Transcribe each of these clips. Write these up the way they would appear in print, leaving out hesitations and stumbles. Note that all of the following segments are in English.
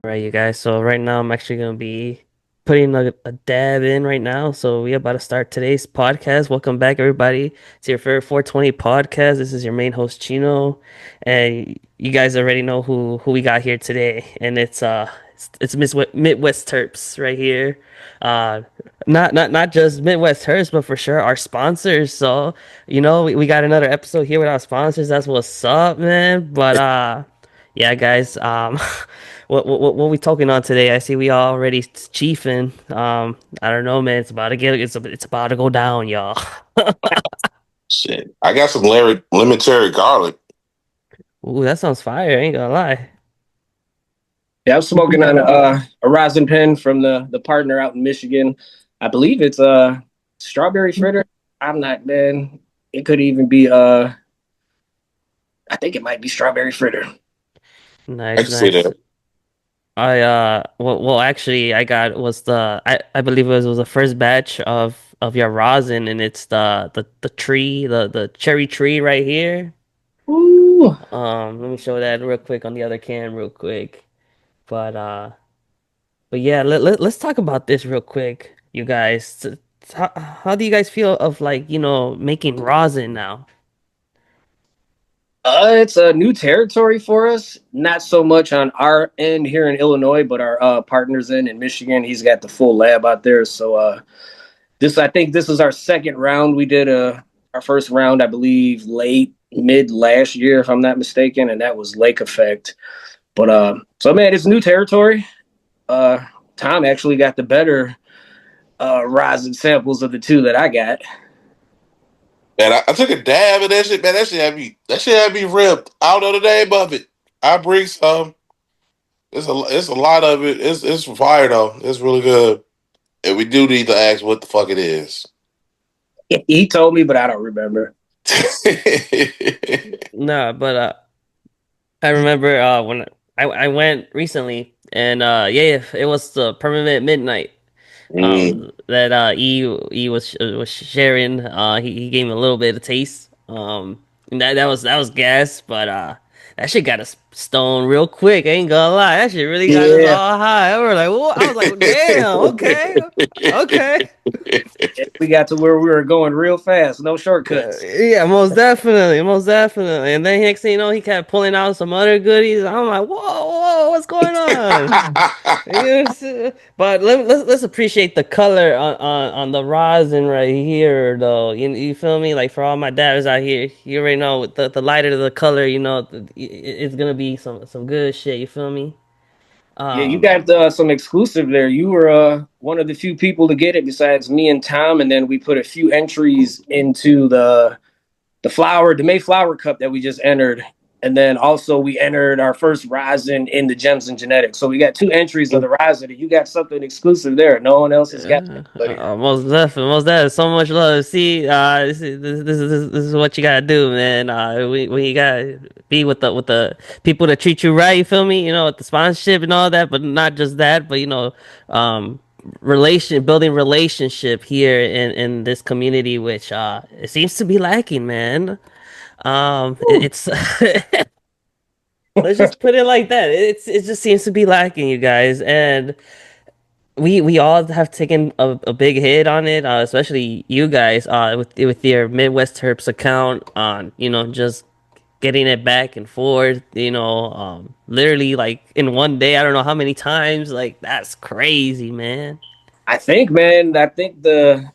Right, you guys. So right now I'm actually gonna be putting a dab in right now. So we about to start today's podcast. Welcome back, everybody, to your favorite 420 podcast. This is your main host Chino, and you guys already know who we got here today. And it's Midwest Terps right here. Uh, not just Midwest Terps, but for sure our sponsors. So we got another episode here with our sponsors. That's what's up, man. But yeah, guys. What we talking on today? I see we already chiefing. I don't know, man. It's about to go down, y'all. Shit. I got some lemon cherry garlic. Ooh, that sounds fire. I ain't gonna lie. Yeah, I'm smoking on a rosin pen from the partner out in Michigan. I believe it's strawberry fritter. I'm not man. It could even be I think it might be strawberry fritter. I Nice, can see nice. that. Well, actually, I got was I believe it was the first batch of your rosin, and it's the tree, the cherry tree right here. Ooh. Let me show that real quick on the other can, real quick. But uh. But yeah, let's talk about this real quick, you guys. How do you guys feel of like, making rosin now? It's a new territory for us. Not so much on our end here in Illinois, but our partners in Michigan. He's got the full lab out there. So this I think this is our second round. We did our first round, I believe, late mid last year, if I'm not mistaken, and that was Lake Effect. But so man, it's new territory. Uh, Tom actually got the better rosin samples of the two that I got. And I took a dab of that shit, man. That shit had me ripped out of the name of it. I bring some. It's a lot of it. It's fire though. It's really good. And we do need to ask what the fuck it is. He told me, but I don't remember. No, but I remember when I went recently, and yeah, it was the Permanent Midnight. Mm. That E was sharing. He gave me a little bit of taste. And that was gas, but that shit got us stoned real quick. I ain't gonna lie, that shit really got us Yeah, all high. I was like, what? I was like, damn, okay, okay. we got to where we were going real fast, no shortcuts. Yeah, most definitely, most definitely. And then next thing you know, he kept pulling out some other goodies. I'm like, whoa, what's going on? Yes, but let's appreciate the color on the rosin right here, though. You feel me? Like for all my dads out here, you already know with the lighter the color, it's gonna be some good shit. You feel me? Yeah, you Um, got some exclusive there. You were one of the few people to get it besides me and Tom, and then we put a few entries into the Mayflower Cup that we just entered, and then also we entered our first rosin in the Gems and Genetics. So we got two entries of the rosin. You got something exclusive there. No one else has got that, buddy. most definitely, so much love. See, this is what you gotta do, man. When you gotta be with the people that treat you right. You feel me? With the sponsorship and all that, but not just that, but building relationship here in this community, which it seems to be lacking, man. It's let's just put it like that. It just seems to be lacking, you guys, and we all have taken a big hit on it, especially you guys, with your Midwest Terps account on, just getting it back and forth, literally like in one day. I don't know how many times. Like that's crazy, man. I think the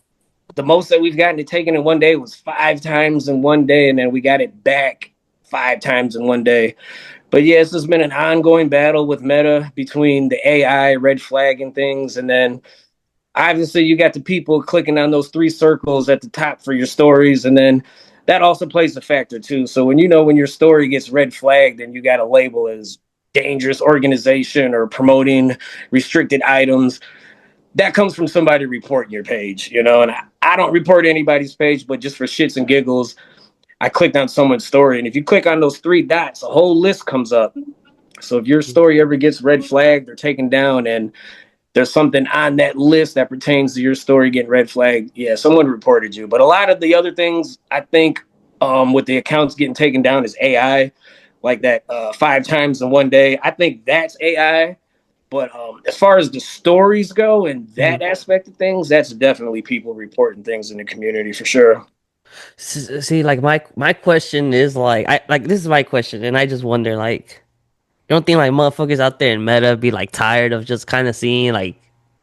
most that we've gotten it taken in one day was 5 times in one day, and then we got it back 5 times in one day. But yeah, this has been an ongoing battle with Meta between the AI red flag and things, and then obviously you got the people clicking on those three circles at the top for your stories, and then that also plays a factor too. So when your story gets red flagged and you got a label as dangerous organization or promoting restricted items, that comes from somebody reporting your page, and I don't report anybody's page, but just for shits and giggles, I clicked on someone's story, and if you click on those three dots, a whole list comes up. So if your story ever gets red flagged or taken down and there's something on that list that pertains to your story getting red flagged, yeah, someone reported you. But a lot of the other things, I think, with the accounts getting taken down is AI, like that 5 times in one day. I think that's AI. But as far as the stories go and Mhm. that aspect of things, that's definitely people reporting things in the community for sure. See, like my question is like I like this is my question, and I just wonder like you don't think like motherfuckers out there in meta be like tired of just kind of seeing like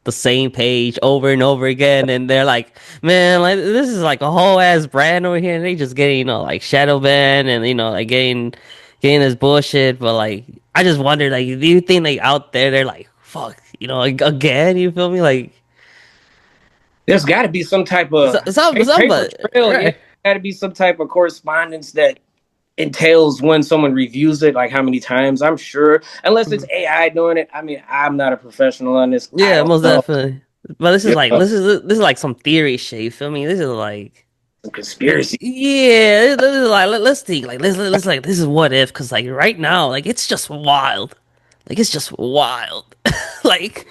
the same page over and over again, and they're like, man, like this is like a whole ass brand over here, and they just getting like shadow ban and like getting this bullshit. But like I just wonder like, do you think like out there they're like, fuck, like, again? You feel me? Like There's got to be some type of paper but trail. Yeah, right. got to be some type of correspondence that entails when someone reviews it, like how many times. I'm sure, unless it's Mhm. AI doing it. I mean, I'm not a professional on this. I Yeah, don't most know. definitely. But this is You like know, this is like some theory shit. You feel me? This is like. some conspiracy. Yeah, this is like let's think like let's like this is what if because like right now like it's just wild, like it's just wild, like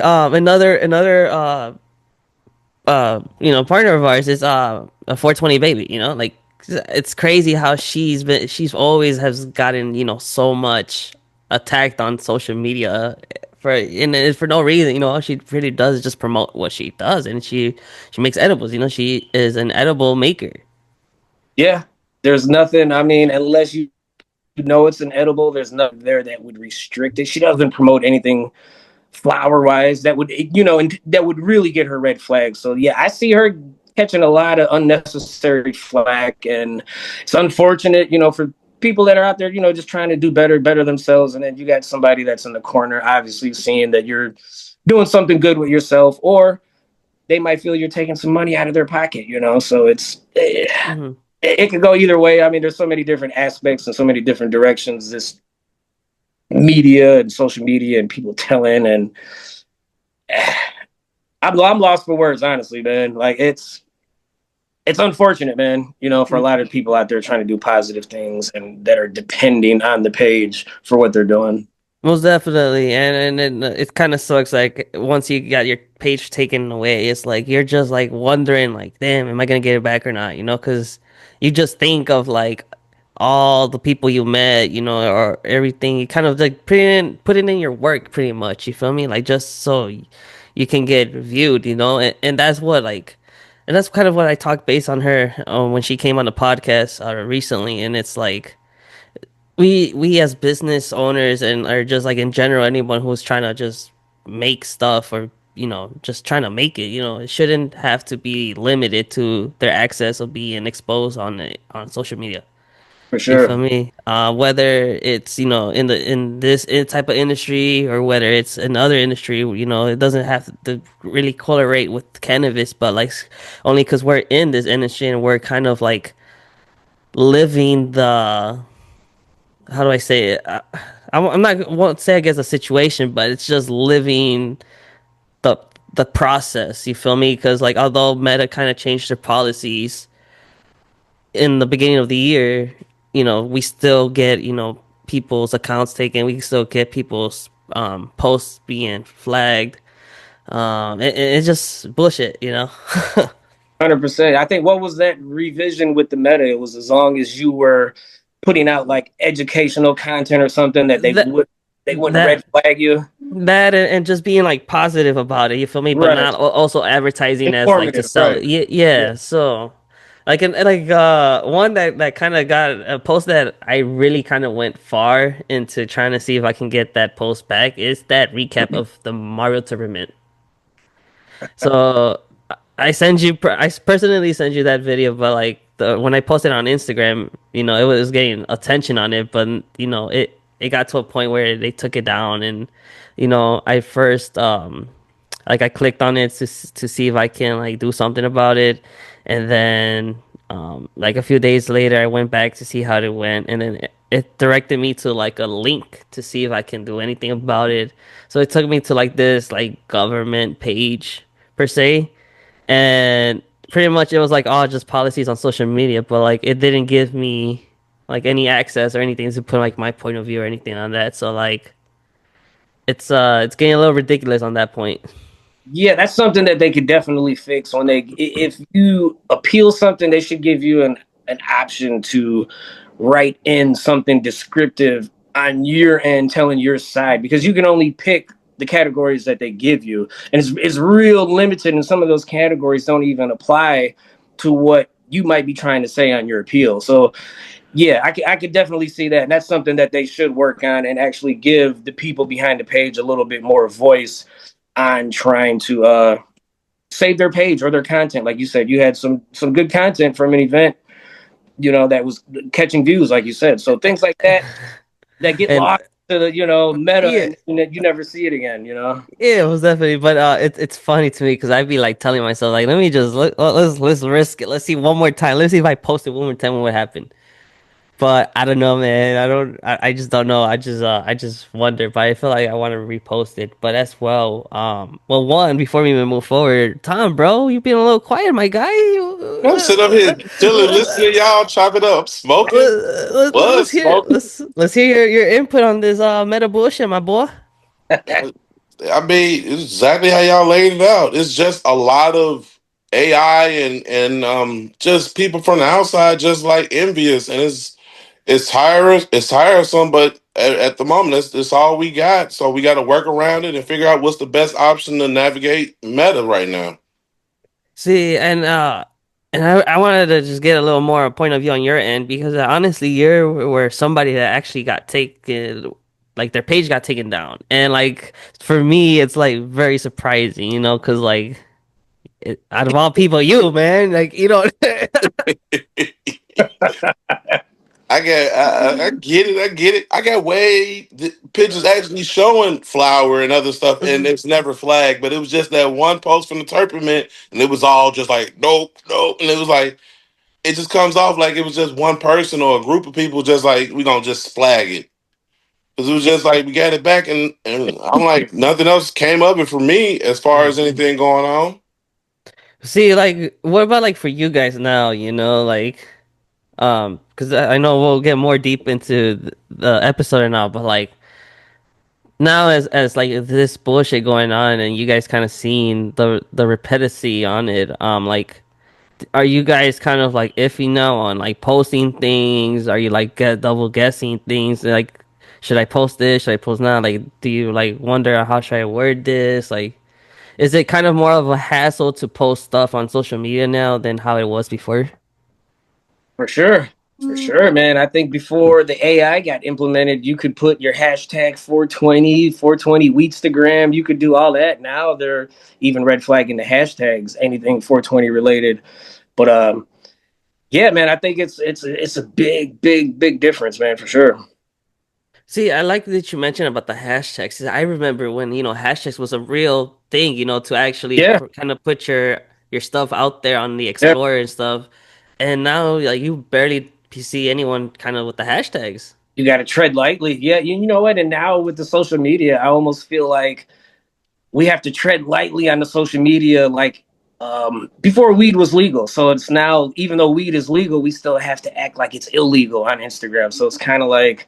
another partner of ours is a 420 baby, like it's crazy how she's always has gotten so much attacked on social media for no reason. All she really does is just promote what she does, and she makes edibles. She is an edible maker. Yeah, there's nothing. I mean, unless you know it's an edible, there's nothing there that would restrict it. She doesn't promote anything flower wise that would and that would really get her red flags. So yeah, I see her catching a lot of unnecessary flack, and it's unfortunate, for people that are out there, just trying to do better themselves, and then you got somebody that's in the corner, obviously seeing that you're doing something good with yourself, or they might feel you're taking some money out of their pocket. So Hmm. it could go either way. I mean, there's so many different aspects and so many different directions this media and social media and people telling, and I'm lost for words, honestly, man. Like it's unfortunate, man. For a lot of people out there trying to do positive things and that are depending on the page for what they're doing. Most definitely, and it kind of sucks. Like once you got your page taken away, it's like you're just like wondering, like, damn, am I gonna get it back or not? Because you just think of like all the people you met, or everything. You kind of like put it in your work, pretty much. You feel me? Like just so you can get viewed, and that's what like, and that's kind of what I talked based on her when she came on the podcast recently, and it's like we as business owners and or just like in general anyone who's trying to just make stuff or just trying to make it, it shouldn't have to be limited to their access of being exposed on social media. For You feel sure. me? Whether it's in this type of industry or whether it's another industry, it doesn't have to really correlate with cannabis, but like only because we're in this industry and we're kind of like living the how do I say it? I'm not won't say I guess a situation, but it's just living the the process. You feel me? Because like although Meta kind of changed their policies in the beginning of the year, we still get people's accounts taken. We still get people's posts being flagged. It's just bullshit. 100%. I think what was that revision with the meta? It was as long as you were putting out like educational content or something that that they wouldn't red that flag you. That and just being like positive about it, you feel me? But Right. not also advertising as like to Informative. sell it. Right. Yeah, Yeah. yeah. So and like one that kind of got a post that I really kind of went far into trying to see if I can get that post back is that recap of the Mario Terpament. So I personally send you that video, but like when I posted on Instagram, it was getting attention on it, but it got to a point where they took it down, and I first like I clicked on it to see if I can like do something about it, and then like a few days later I went back to see how it went, and then it directed me to like a link to see if I can do anything about it. So it took me to like this like government page per se, and pretty much it was like all just policies on social media, but like it didn't give me like any access or anything to put like my point of view or anything on that. So like it's getting a little ridiculous on that point. Yeah, that's something that they could definitely fix when if you appeal something, they should give you an option to write in something descriptive on your end telling your side, because you can only pick the categories that they give you, and it's real limited, and some of those categories don't even apply to what you might be trying to say on your appeal. So yeah, I could definitely see that, and that's something that they should work on and actually give the people behind the page a little bit more voice on trying to save their page or their content. Like you said, you had some good content from an event, that was catching views, like you said. So things like that get And lost to the meta, yeah, and you never see it again. yeah, it was definitely. But it's funny to me because I'd be like telling myself like, let me just let's risk it. Let's see one more time. Let's see if I post it one more time, what would happen. But I don't know, man. I just don't know. I just wonder. But I feel like I want to repost it. But as well, well, one before we even move forward, Tom, bro, you being a little quiet, my guy. I'm sitting up here chilling, listening to y'all chop it up, smoking. Let's Was hear smoking. let's hear your input on this meta bullshit, my boy. I mean, it's exactly how y'all laid it out. It's just a lot of AI and just people from the outside just like envious, and it's tiresome. But at the moment, it's all we got. So we got to work around it and figure out what's the best option to navigate meta right now. See, and I wanted to just get a little more point of view on your end because honestly, you're where somebody that actually got taken, like their page got taken down, and like for me, it's like very surprising, because like out of all people, you man, like I get it. I get it. I got pictures actually showing flour and other stuff, and it's never flagged. But it was just that one post from the terpament, and it was all just like nope, nope, and it was like it just comes off like it was just one person or a group of people just like we gonna just flag it because it was just like we got it back, and I'm like nothing else came of it for me as far as anything going on. See, like, what about like for you guys now? Like, because I know we'll get more deep into the episode now, but like now as like this bullshit going on, and you guys kind of seeing the repeticy on it, like, are you guys kind of like iffy now on like posting things? Are you like double guessing things? Like, should I post this? Should I post now? Like, do you like wonder how should I word this? Like, is it kind of more of a hassle to post stuff on social media now than how it was before? For sure. For sure, man. I think before the AI got implemented, you could put your hashtag 420 Wheatstagram. You could do all that. Now they're even red flagging the hashtags, anything 420 related. But yeah, man, I think it's a big difference, man, for sure. See, I like that you mentioned about the hashtags. I remember when, hashtags was a real thing, to actually Yeah, kind of put your stuff out there on the yeah. Explorer and stuff. And now, like, you barely see anyone kind of with the hashtags. You got to tread lightly. Yeah, you know what? And now with the social media, I almost feel like we have to tread lightly on the social media, like before weed was legal. So it's now, even though weed is legal, we still have to act like it's illegal on Instagram. So it's kind of like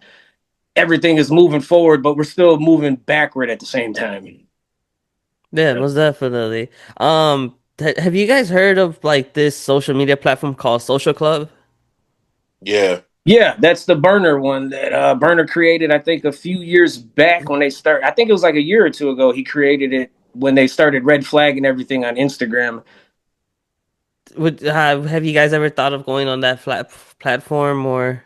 everything is moving forward, but we're still moving backward at the same time. Yeah, most definitely. Have you guys heard of like this social media platform called Social Club? Yeah. Yeah, that's the Burner one that Burner created, I think, a few years back when they start. I think it was like a year or two ago. He created it when they started red flagging everything on Instagram. Would have you guys ever thought of going on that platform or?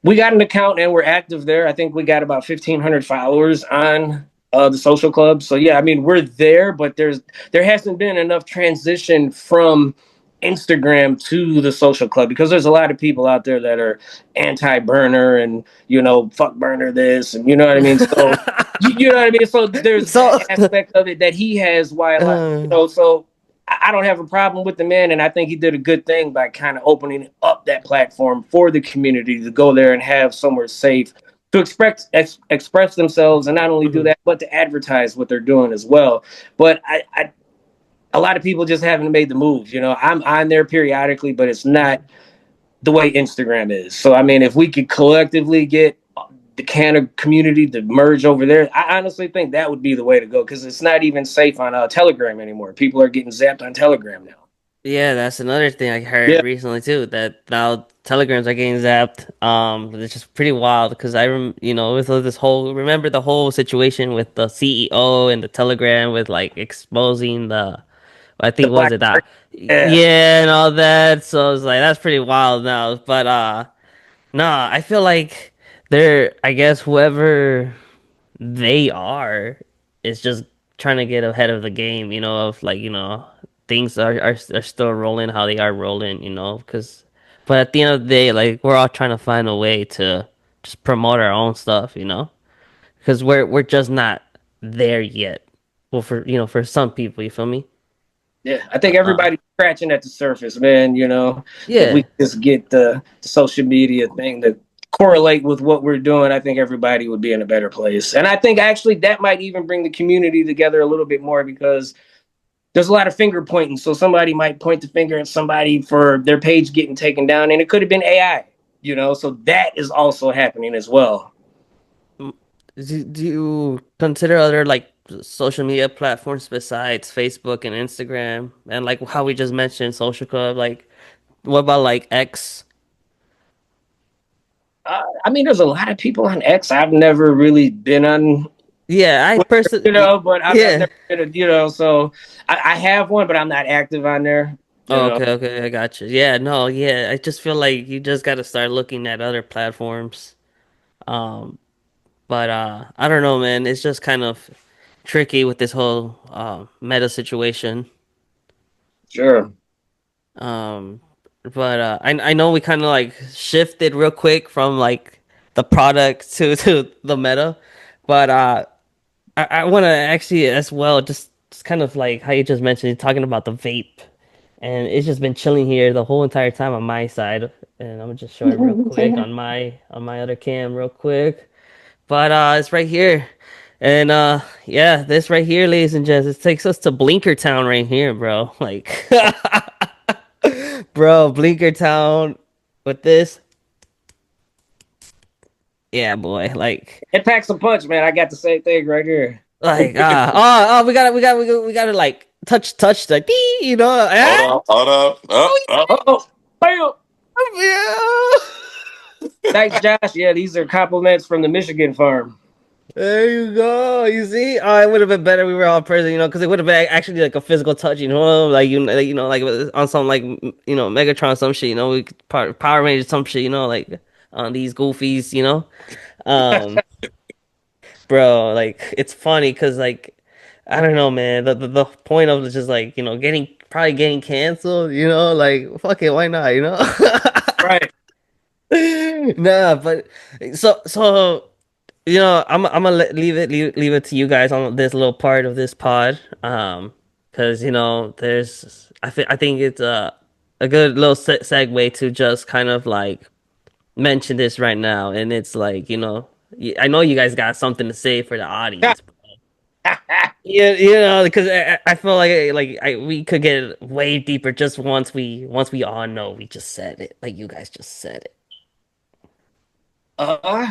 We got an account and we're active there. I think we got about 1,500 followers on the social club. So yeah, I mean we're there, but there hasn't been enough transition from Instagram to the social club because there's a lot of people out there that are anti-burner and fuck burner this and you know what I mean. So you know what I mean. So there's that So, aspect of it that he has. While uh, so I don't have a problem with the man, and I think he did a good thing by kind of opening up that platform for the community to go there and have somewhere safe to express themselves, and not only do mhm. that, but to advertise what they're doing as well. But a lot of people just haven't made the move. I'm on there periodically, but it's not the way Instagram is. So I mean, if we could collectively get the Canna community to merge over there, I honestly think that would be the way to go because it's not even safe on Telegram anymore. People are getting zapped on Telegram now. Yeah, that's another thing I heard Yeah, recently too, that now telegrams are getting zapped. It's just pretty wild because with this whole, remember the whole situation with the CEO and the telegram with like exposing I the think, was black. it that? Yeah, Yeah, and all that. So it's like that's pretty wild now. But nah, I feel like I guess whoever they are is just trying to get ahead of the game, of like, things are still rolling how they are rolling, because but at the end of the day, like we're all trying to find a way to just promote our own stuff, because we're just not there yet. Well, for some people, you feel me? yeah. I think Uh, everybody's scratching at the surface, man. If we yeah. just get the social media thing to correlate with what we're doing, I think everybody would be in a better place. And I think actually that might even bring the community together a little bit more because there's a lot of finger pointing. So somebody might point the finger at somebody for their page getting taken down, and it could have been AI. So that is also happening as well. Mm, do you consider other like social media platforms besides Facebook and Instagram and like how we just mentioned social club? Like, what about like X? I mean, there's a lot of people on X. I've never really been on, Yeah, I personally, but I've yeah. never been, so I have one, but I'm not active on there. You Oh, know, okay, I got you. Yeah, no, yeah. I just feel like you just got to start looking at other platforms. Um, but I don't know, man. It's just kind of tricky with this whole meta situation. sure, Um, but I know we kind of like shifted real quick from like the product to the meta, but I want to actually as well just kind of like how you just mentioned talking about the vape, and it's just been chilling here the whole entire time on my side, and I'm gonna just show it real quick on my other cam real quick, but it's right here. And yeah, this right here, ladies and gents, it takes us to Blinker Town right here, bro. Like bro, Blinker Town with this. Yeah, boy. it packs a punch, man. I got the same thing right here. We gotta like touch the dee, Hold up, hold up, up, up. Oh, bam! Yeah. Thanks, Josh. Yeah, these are compliments from the Michigan farm. There you go. You see, it would have been better if we were all present, because it would have been actually like a physical touch, like like on some like Megatron some shit, we could Power Rangers some shit, like on these goofies, um, bro, like it's funny because like I don't know, man. The point of it is just like getting canceled, like fuck it, why not, Right. Nah, but so. I'm gonna leave it to you guys on this little part of this pod, because I think it's a good little segue to just kind of like mention this right now, and it's like I know you guys got something to say for the audience. Yeah, because I feel like we could get way deeper just once we all know we just said it, like you guys just said it.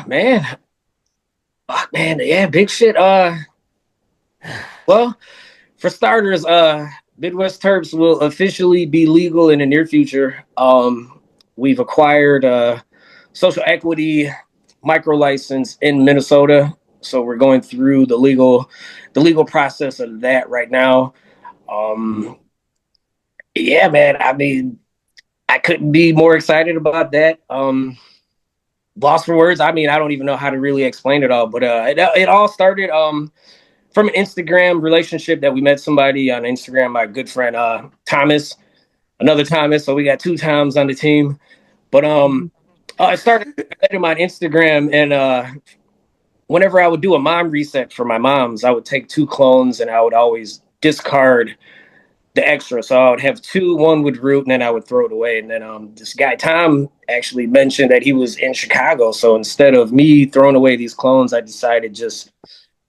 Man, fuck, man, yeah, big shit. Well, for starters, Midwest Terps will officially be legal in the near future. We've acquired a social equity micro license in Minnesota, so we're going through the legal process of that right now. Um, yeah, man. I mean, I couldn't be more excited about that. Lost for words. I mean, I don't even know how to really explain it all, but it all started from an Instagram relationship that we met somebody on Instagram, my good friend Thomas, another Thomas. So we got two Toms on the team. But I started I met him on Instagram, and whenever I would do a mom reset for my moms, I would take two clones and I would always discard the extra. So I would have two, one would root, and then I would throw it away. And then this guy Tom actually mentioned that he was in Chicago. So instead of me throwing away these clones, I decided just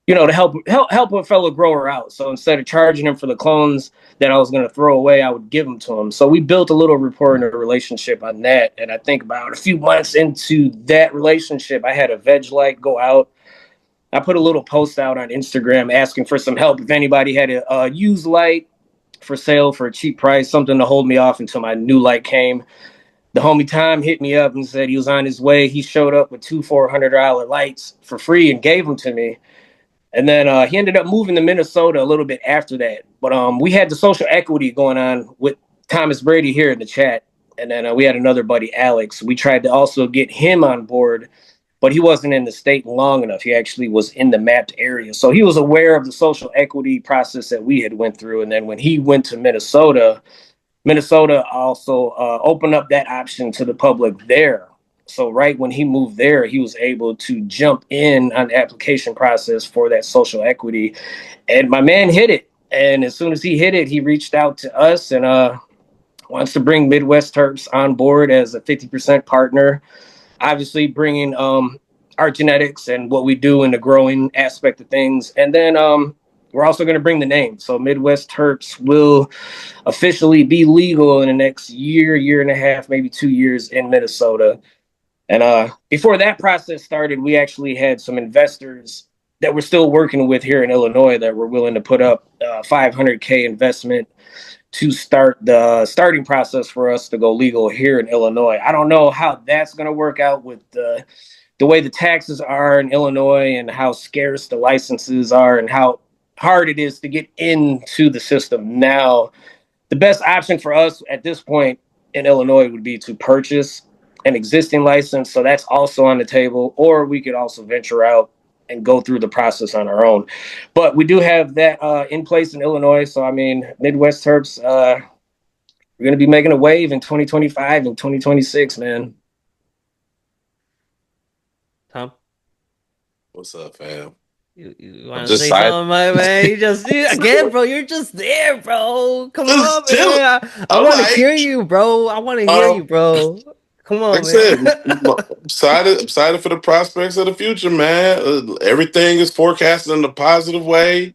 to help a fellow grower out. So instead of charging him for the clones that I was going to throw away, I would give them to him. So we built a little rapport and a relationship on that. And I think about a few months into that relationship, I had a veg light go out. I put a little post out on Instagram asking for some help if anybody had a used light for sale for a cheap price, something to hold me off until my new light came. The homie Tom hit me up and said he was on his way. He showed up with two $400 lights for free and gave them to me. And then he ended up moving to Minnesota a little bit after that. But we had the social equity going on with Thomas Brady here in the chat. And then we had another buddy, Alex. We tried to also get him on board, but he wasn't in the state long enough. He actually was in the mapped area. So he was aware of the social equity process that we had went through. And then when he went to Minnesota, Minnesota also opened up that option to the public there. So right when he moved there, he was able to jump in on the application process for that social equity. And my man hit it. And as soon as he hit it, he reached out to us and wants to bring Midwest Terpz on board as a 50% partner. Obviously, bringing our genetics and what we do in the growing aspect of things. And then we're also going to bring the name. So Midwest Terpz will officially be legal in the next year and a half, maybe 2 years in Minnesota. And before that process started, we actually had some investors that we're still working with here in Illinois that were willing to put up $500K investment to start the starting process for us to go legal here in Illinois. I don't know how that's going to work out with the way the taxes are in Illinois and how scarce the licenses are and how hard it is to get into the system now. The best option for us at this point in Illinois would be to purchase an existing license. So that's also on the table, or we could also venture out and go through the process on our own. But we do have that in place in Illinois. So, I mean, Midwest Terpz, we're going to be making a wave in 2025 and 2026, man. Tom, What's up, fam? you I'm want to just say excited. something, my man? Again, bro. You're just there, bro. Come on, Just chilling. man. I I'm want to hear like, you, bro. I want to hear um, you, bro. Come like I on, man. said, I'm excited for the prospects of the future, man. Everything is forecasted in a positive way,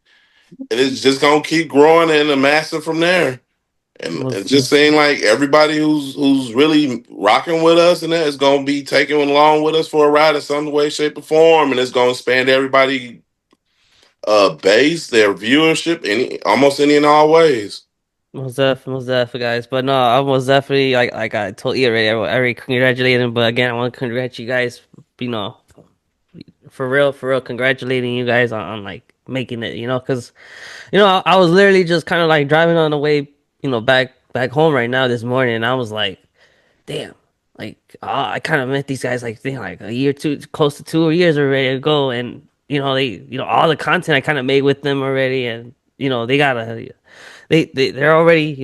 and it's just gonna keep growing and amassing from there. And Most, just saying, like everybody who's really rocking with us and that is gonna be taking along with us for a ride in some way, shape, or form, and it's gonna expand everybody base, their viewership, any and all ways. most definitely, guys. But no, I was definitely like I told you already. I already congratulated him, but again, I want to congratulate you guys. You know, for real, congratulating you guys on like making it. Because I was literally just kind of like driving on the way, back home right now this morning, and I was like, damn, like I kind of met these guys like like a year, two, close to 2 years already ago, and all the content I kind of made with them already, and they got they're already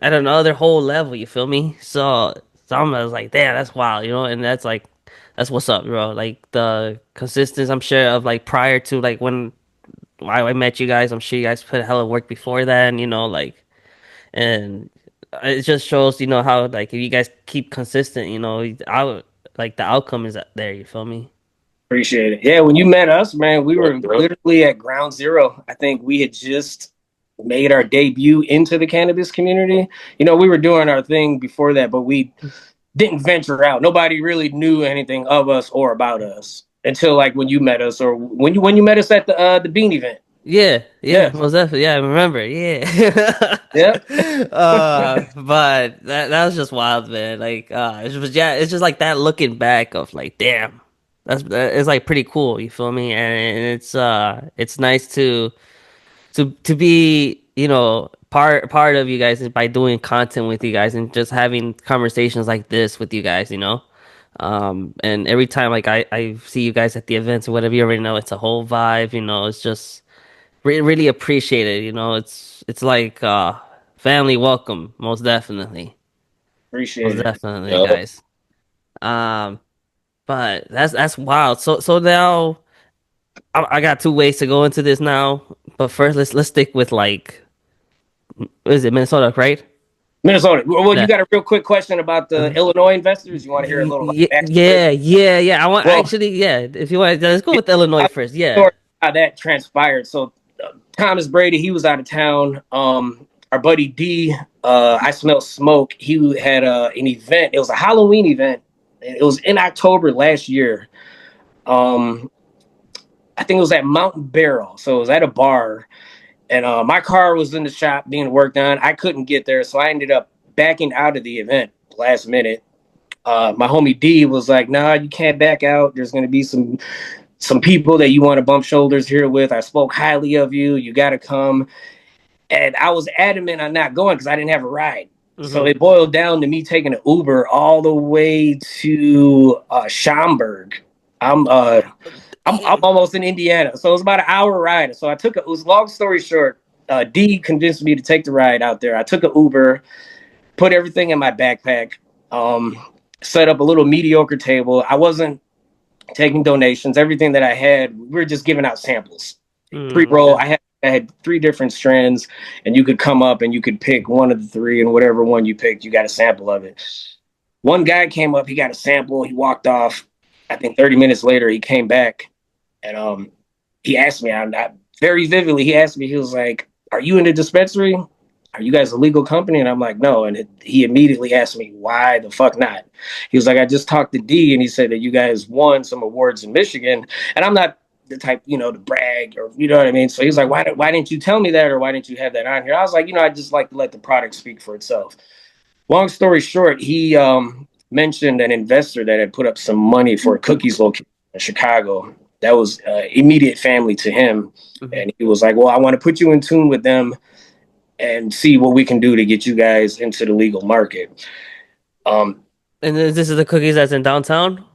at another whole level. You feel me? So I was like, damn, that's wild, and that's like that's what's up, bro. Like the consistency, I'm sure of like prior to like when I met you guys. I'm sure you guys put a hell of work before then, like, and it just shows, how like if you guys keep consistent, I would like the outcome is there. You feel me? Appreciate it. Yeah, when you met us, man, we were Yep. literally at ground zero. I think we had just made our debut into the cannabis community. We were doing our thing before that, but we didn't venture out. Nobody really knew anything of us or about us until like when you met us or when you met us at the Bean event. Yeah, Yeah. most definitely. Yeah, I remember. Yeah. Yeah. But that was just wild, man. Like, it's just like that looking back of like, damn, it's like pretty cool. You feel me? And it's nice to be part of you guys is by doing content with you guys and just having conversations like this with you guys. And every time like I see you guys at the events or whatever, you already know it's a whole vibe. It's just really appreciate it. It's like family welcome, most definitely, Appreciate it. Yep. guys. Um, but that's wild. So now I got two ways to go into this now. But first, let's stick with like, what is it, Minnesota, right? Minnesota. Well, you Yeah. got a real quick question about the Illinois investors? You want to hear a little about the backstory? Yeah. I want Well, actually, yeah. If you want, let's go with Illinois I'll first. Yeah. tell you how that transpired. So Thomas Brady, he was out of town. Our buddy D, I smell smoke. He had an event. It was a Halloween event. It was in October last year. Um, I think it was at Mountain Barrel. So it was at a bar. And my car was in the shop being worked on. I couldn't get there, so I ended up backing out of the event last minute. My homie D was like, "Nah, you can't back out. There's going to be some people that you want to bump shoulders here with. I spoke highly of you. You got to come." And I was adamant on not going because I didn't have a ride. So Mm-hmm. it boiled down to me taking an Uber all the way to Schaumburg. I'm uh I'm Damn. almost in Indiana, so it was about an hour ride. So I took it was long story short. D convinced me to take the ride out there. I took an Uber, put everything in my backpack, um, set up a little mediocre table. I wasn't taking donations. Everything that I had, we were just giving out samples. Pre-roll, Okay. I had 3 different strands, and you could come up and you could pick one of the 3, and whatever one you picked, you got a sample of it. One guy came up, he got a sample, he walked off. I think 30 minutes later, he came back, and he asked me, I'm not very vividly, he asked me, he was like, "Are you in the dispensary? Are you guys a legal company?" And I'm like, "No." And he immediately asked me, "Why the fuck not?" He was like, "I just talked to D, and he said that you guys won some awards in Michigan." And I'm not the type, to brag, or you know what I mean. So he's like, Mm-hmm. "Why didn't you tell me that, or why didn't you have that on here?" I was like, I just like to let the product speak for itself. Long story short, he mentioned an investor that had put up some money for a cookies location in Chicago. That was immediate family to him, Mm-hmm. and he was like, "Well, I want to put you in tune with them and see what we can do to get you guys into the legal market." Um, And this is the cookies that's in downtown?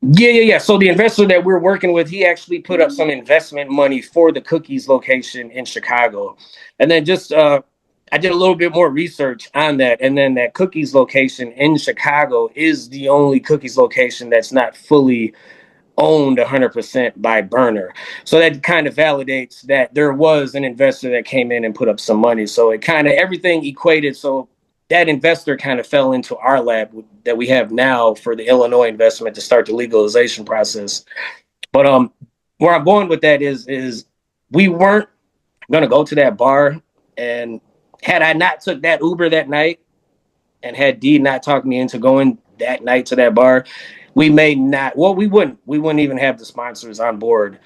yeah. So the investor that we're working with, he actually put up some investment money for the cookies location in Chicago, and then just I did a little bit more research on that, and then that cookies location in Chicago is the only cookies location that's not fully owned 100% by Burner. So that kind of validates that there was an investor that came in and put up some money. So it kind of everything equated. So that investor kind of fell into our lab that we have now for the Illinois investment to start the legalization process. But where I'm going with that is we weren't going to go to that bar, and had I not took that Uber that night, and had D not talked me into going that night to that bar, we may not. Well, we wouldn't even have the sponsors on board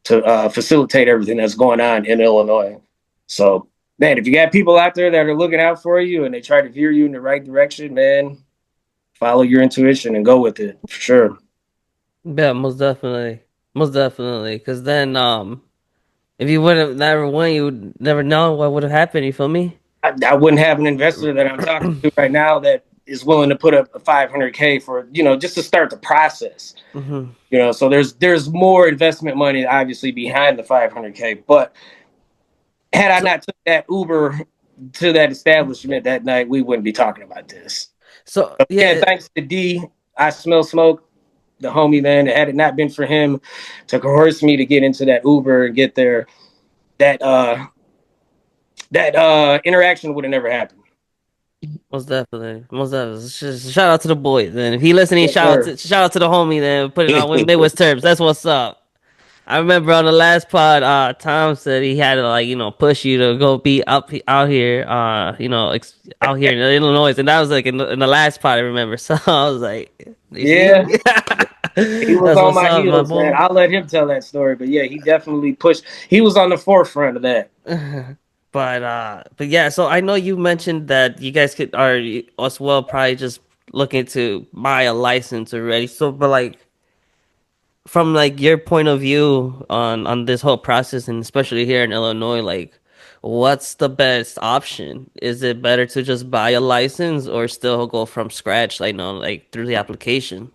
to facilitate everything that's going on in Illinois. So, man, if you got people out there that are looking out for you and they try to veer you in the right direction, man, follow your intuition and go with it for sure. Yeah, most definitely. Most definitely. Because then, if you would have never won, you would never know what would have happened. You feel me? I wouldn't have an investor that I'm talking to right now that is willing to put up a 500K for just to start the process. Mm-hmm. So there's more investment money obviously behind the 500K, but had I So, not took that Uber to that establishment that night, we wouldn't be talking about this. so But yeah, yeah. thanks to D, I smell smoke, the homie, man. Had it not been for him to coerce me to get into that Uber and get there, that interaction would have never happened. Most definitely. Most definitely. Shout out to the boy. Then if he listening, Yes, sir. shout out to the homie. Then put it on with Midwest Terpz. That's what's up. I remember on the last pod, Tom said he had to push you to go be out here, out here in Illinois, and that was like in the last pod. I remember, so I was like, you see, Yeah, he was that's on what's my up, my heels, man. boy. I'll let him tell that story. But yeah, he definitely pushed. He was on the forefront of that. But yeah, so I know you mentioned that you guys could are as well probably just looking to buy a license already. So, but like from like your point of view on this whole process, and especially here in Illinois, like what's the best option? Is it better to just buy a license or still go from scratch, like like through the application?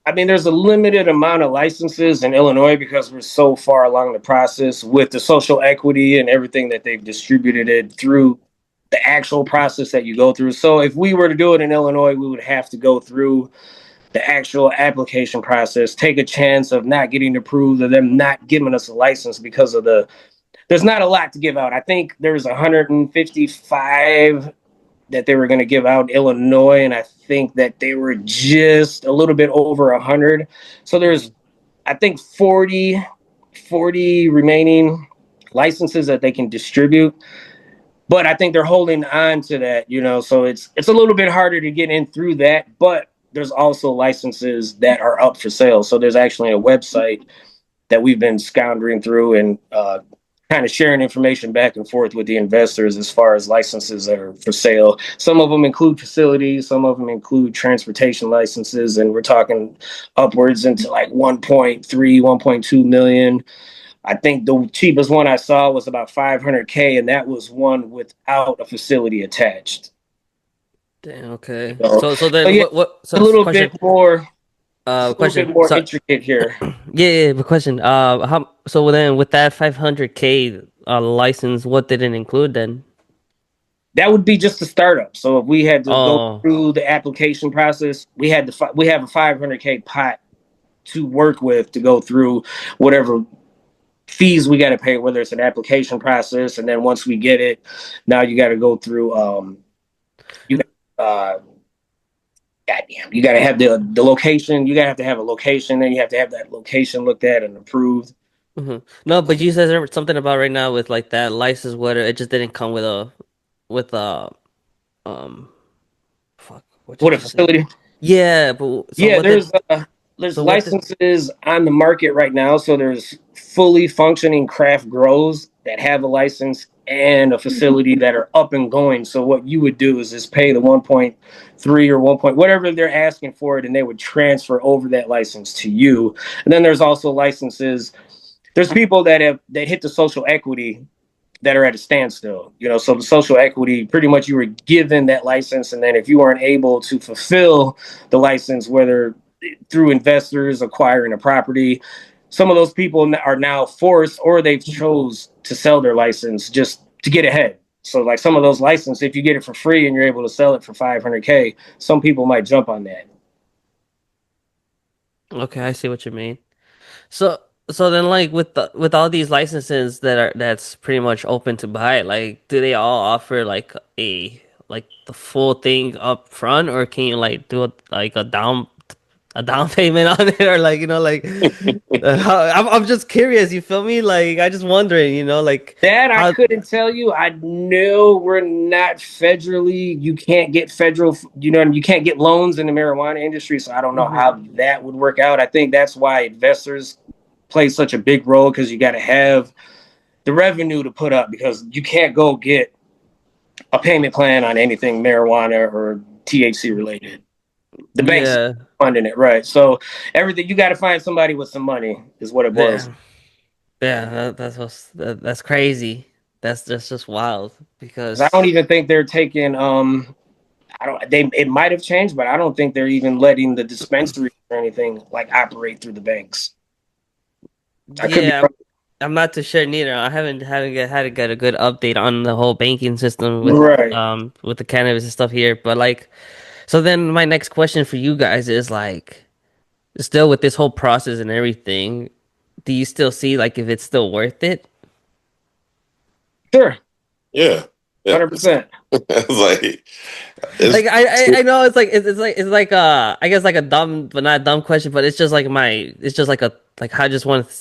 I mean, there's a limited amount of licenses in Illinois because we're so far along the process with the social equity and everything that they've distributed it through the actual process that you go through. So if we were to do it in Illinois, we would have to go through the actual application process, take a chance of not getting approved or them not giving us a license because of there's not a lot to give out. I think there's 155 that they were going to give out Illinois, and I think that they were just a little bit over 100. So there's, Mhm. I think, 40 remaining licenses that they can distribute. But I think they're holding on to that. So it's a little bit harder to get in through that. But there's also licenses that are up for sale. So there's actually a website that we've been scoundering through and kind of sharing information back and forth with the investors as far as licenses that are for sale. Some of them include facilities, some of them include transportation licenses, and we're talking upwards into like 1.3, 1.2 million. I think the cheapest one I saw was about 500K, and that was one without a facility attached. Damn, okay. So, So but then yeah, a so little question. bit more, just a little bit Question. more So intricate here. yeah, but question. How so then with that 500K license, what did it include then? That would be just a startup. So if we had to go Oh, through the application process, we have a 500K pot to work with to go through whatever fees we got to pay, whether it's an application process, and then once we get it, now you got to go through you got goddamn, you got to have the location. You got to have a location, then you have to have that location looked at and approved. no, but you said there was something about right now with like that license, whether it just didn't come with a um fuck. What What did a you say? facility. Yeah, but so Yeah, what did there's so what did licenses on the market right now. So there's fully functioning craft grows that have a license and a facility that are up and going. So what you would do is just pay the 1.3 or 1 point whatever they're asking for it, and they would transfer over that license to you. And then there's also licenses. There's people that hit the social equity that are at a standstill. So the social equity, pretty much you were given that license, and then if you weren't able to fulfill the license, whether through investors acquiring a property, some of those people are now forced or they've chose to sell their license just to get ahead. So like some of those licenses, if you get it for free and you're able to sell it for 500K, some people might jump on that. Okay, I see what you mean. So so then like with all these licenses that's pretty much open to buy, like do they all offer like the full thing up front, or can you like do like a down payment on it, or like like I'm just curious, you feel me? Like I just wondering, like That I how. couldn't tell you. I know we're not federally. You can't get federal. You can't get loans in the marijuana industry. So I don't know Mhm. how that would work out. I think that's why investors play such a big role because you got to have the revenue to put up because you can't go get a payment plan on anything marijuana or THC related. The bank's Yeah, funding it, right? So everything you got to find somebody with some money is what it boils. yeah, yeah. That's crazy. That's just wild I because don't even think they're taking I don't. They it might have changed, but I don't think they're even letting the dispensary or anything like operate through the banks. I could be yeah, wrong. I'm not too sure neither. I haven't had to get a good update on the whole banking system Right. with the cannabis and stuff here. But like, so then my next question for you guys is like, still with this whole process and everything, do you still see like if it's still worth it? Sure. Yeah, yeah. 100%. It's like it's Like I know it's like I guess like a dumb but not a dumb question, but it's just like it's just like a like I just want to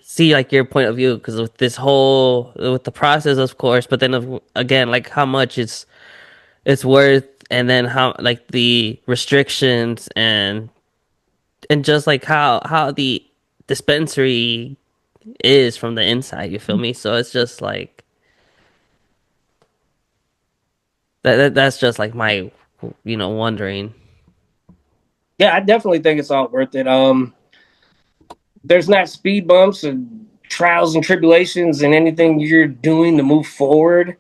see like your point of view, because with this whole with the process, of course, but then again, like how much it's worth, and then how like the restrictions and just like how the dispensary is from the inside, you feel me? So it's just like that's just like my wondering. Yeah, I definitely think it's all worth it. There's not speed bumps and trials and tribulations and anything you're doing to move forward.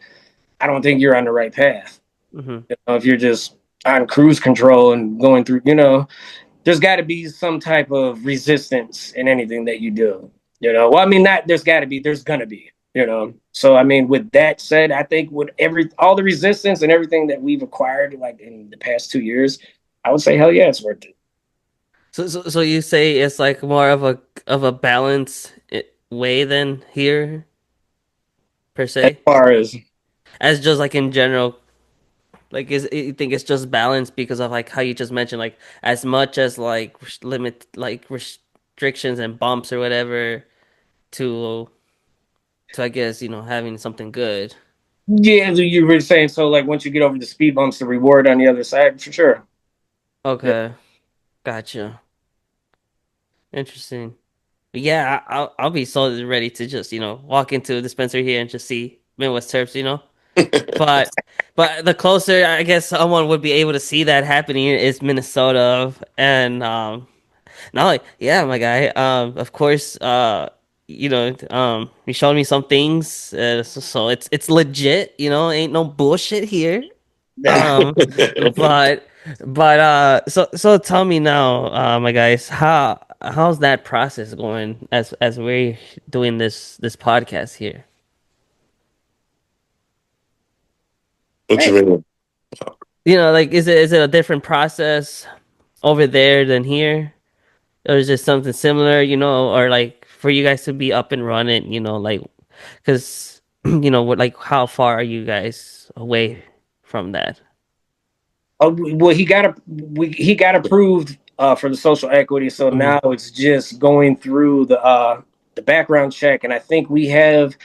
I don't think you're on the right path. Hmm. If you're just on cruise control and going through, there's got to be some type of resistance in anything that you do. Well, I mean, not there's got to be, there's gonna be. So I mean, with that said, I think with all the resistance and everything that we've acquired, like in the past 2 years, I would say, hell yeah, it's worth it. So you say it's like more of a balance way than here per As se, far as as just like in general. Like, you think it's just balance because of like how you just mentioned, like as much as like limit like restrictions and bumps or whatever to I guess having something good. yeah, you were saying so. Like once you get over the speed bumps, the reward on the other side, for sure. Yeah. Okay, gotcha. Interesting. Yeah, I'll be so ready to just, walk into a dispensary here and just see Midwest Terps. But but the closer I guess someone would be able to see that happening is Minnesota. And not like, yeah, my guy. Of course, you showed me some things, so it's legit, ain't no bullshit here. Um, but so tell me now, my guys, how's that process going as we're doing this podcast here? What you mean? Like, is it a different process over there than here, or is it something similar? Or like for you guys to be up and running, like, because what, like, how far are you guys away from that? Oh, well, he got approved for the social equity, so Hmm. now it's just going through the background check, and I think we have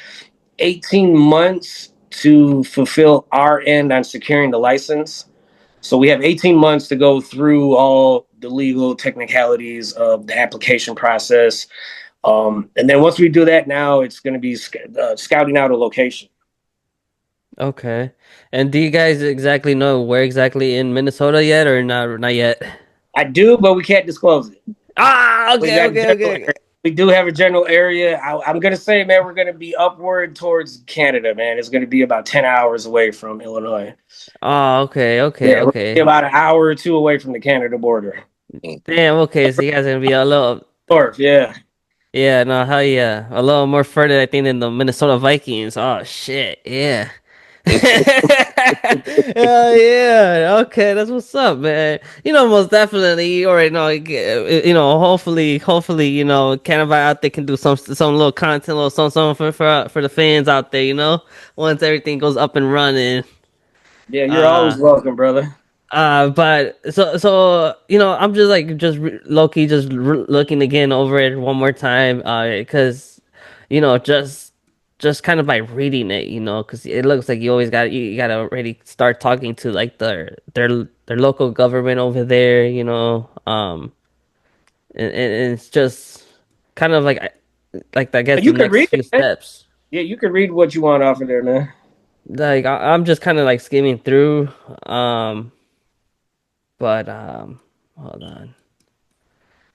18 months to fulfill our end on securing the license. So we have 18 months to go through all the legal technicalities of the application process. And then once we do that, now it's going to be scouting out a location. Okay. And do you guys exactly know where exactly in Minnesota yet, or not yet? I do, but we can't disclose it. Ah, We okay, got okay, general okay, area. okay. We do have a general area. I'm gonna say, man, we're gonna be upward towards Canada, man. It's gonna be about 10 hours away from Illinois. Oh, okay, okay, Yeah, we're okay. about an hour or two away from the Canada border. Damn, okay, so you guys are gonna be a little, North, yeah. yeah, no, hell yeah. A little more further, I think, than the Minnesota Vikings. Oh shit, yeah. Hell yeah. Okay, that's what's up, man. Most definitely, you already know. Hopefully, Canada out there can do some little content, little something for the fans out there. Once everything goes up and running. Yeah, you're always Uh, welcome, brother. but so I'm just like low key just looking again over it one more time, because just kind of by reading it, because it looks like you gotta already start talking to like their local government over there, and it's just kind of like I guess the You can next read it, few man. steps. Yeah, you can read what you want off of there, man. Like I'm just kind of like skimming through, but hold on.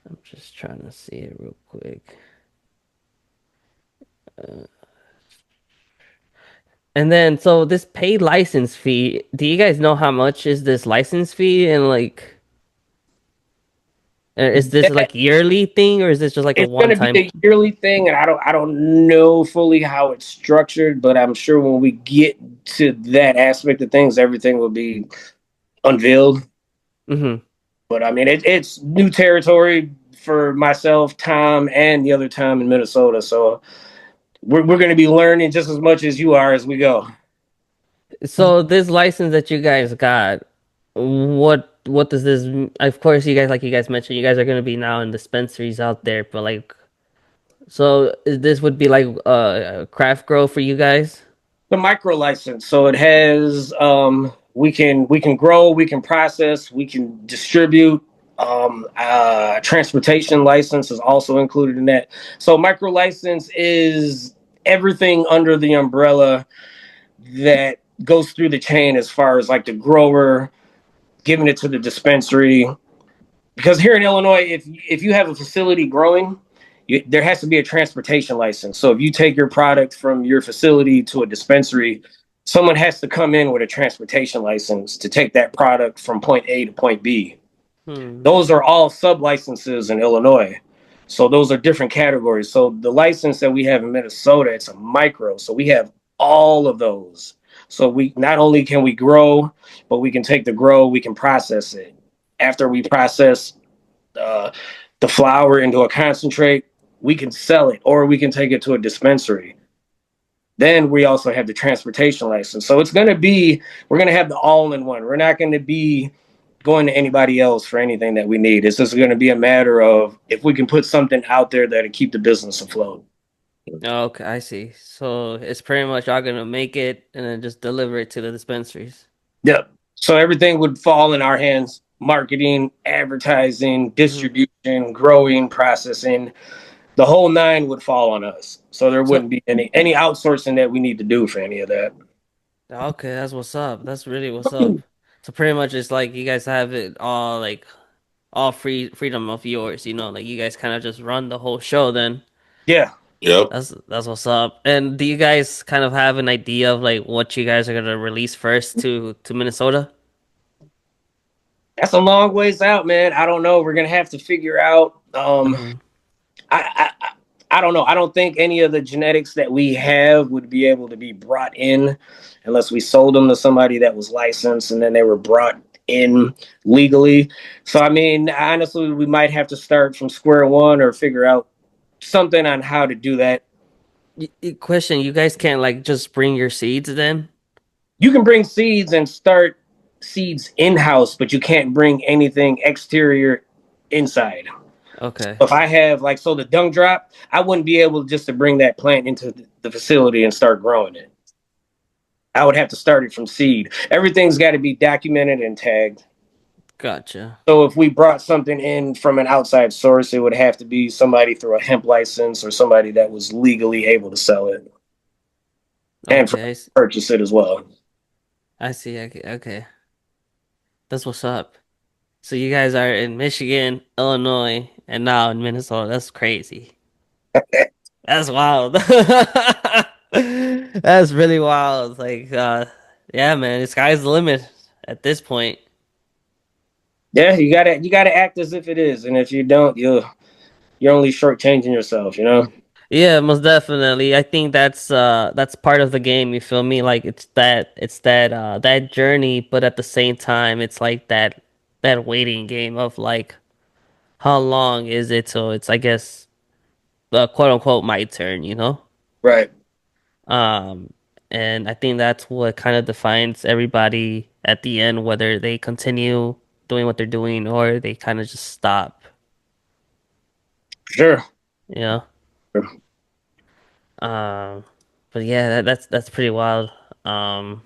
I'm just trying to see it real quick. And then, so this paid license fee, do you guys know how much is this license fee? And like, is this That like yearly thing, or is this just like a it's one gonna be time? a yearly thing, and I don't know fully how it's structured, but I'm sure when we get to that aspect of things, everything will be unveiled. Hmm. But I mean, it's new territory for myself, Tom, and the other Tom in Minnesota. So we're going to be learning just as much as you are as we go. So this license that you guys got, what does this? Of course, you guys, like you guys mentioned, you guys are gonna be now in dispensaries out there, but like, so this would be like a craft grow for you guys? The micro license, so it has we can grow, we can process, we can distribute. Transportation license is also included in that. So micro license is everything under the umbrella that goes through the chain as far as like the grower giving it to the dispensary. Because here in Illinois, if you have a facility growing, there has to be a transportation license. So if you take your product from your facility to a dispensary, someone has to come in with a transportation license to take that product from point A to point B. Hmm. Those are all sub licenses in Illinois. So those are different categories. So the license that we have in Minnesota, it's a micro. So we have all of those. So we not only can we grow, but we can take the grow, we can process it. After we process uh, the flower into a concentrate, we can sell it or we can take it to a dispensary. Then we also have the transportation license. So it's going to be, we're going to have the all in one. We're not going to be going to anybody else for anything that we need. It's just going to be a matter of if we can put something out there that'll keep the business afloat. Okay, I see. So it's pretty much y'all gonna make it and then just deliver it to the dispensaries. Yep. So everything would fall in our hands: marketing, advertising, Hmm. distribution, growing, processing. The whole nine would fall on us. So there So wouldn't be any outsourcing that we need to do for any of that. okay, that's what's up. That's really what's up. So pretty much it's like you guys have it all like all freedom of yours, like you guys kind of just run the whole show then. Yeah, Yep. That's what's up. And do you guys kind of have an idea of like what you guys are gonna release first to Minnesota? that's a long ways out, man. I don't know. We're gonna have to figure out. Hmm. I don't know. I don't think any of the genetics that we have would be able to be brought in unless we sold them to somebody that was licensed and then they were brought in legally. So I mean, honestly, we might have to start from square one or figure out something on how to do that. Question, you guys can't like just bring your seeds then? You can bring seeds and start seeds in house, but you can't bring anything exterior inside. Okay. If I have like so the dung drop, I wouldn't be able just to bring that plant into the facility and start growing it. I would have to start it from seed. Everything's got to be documented and tagged. Gotcha. So if we brought something in from an outside source, it would have to be somebody through a hemp license or somebody that was legally able to sell it and Okay, purchase it as well. I see. Okay, okay. That's what's up. So you guys are in Michigan, Illinois, and now in Minnesota. That's crazy. That's wild. That's really wild. Like, yeah, man, the sky's the limit at this point. Yeah, you gotta act as if it is, and if you don't, you're only shortchanging yourself. You know. Yeah, most definitely. I think that's part of the game, you feel me? Like that journey, but at the same time it's like that waiting game of like how long is it till it's I guess quote unquote my turn? Right. Um and I think that's what kind of defines everybody at the end, whether they continue doing what they're doing or they kind of just stop, Sure. you know? Um but yeah, that's pretty wild. Um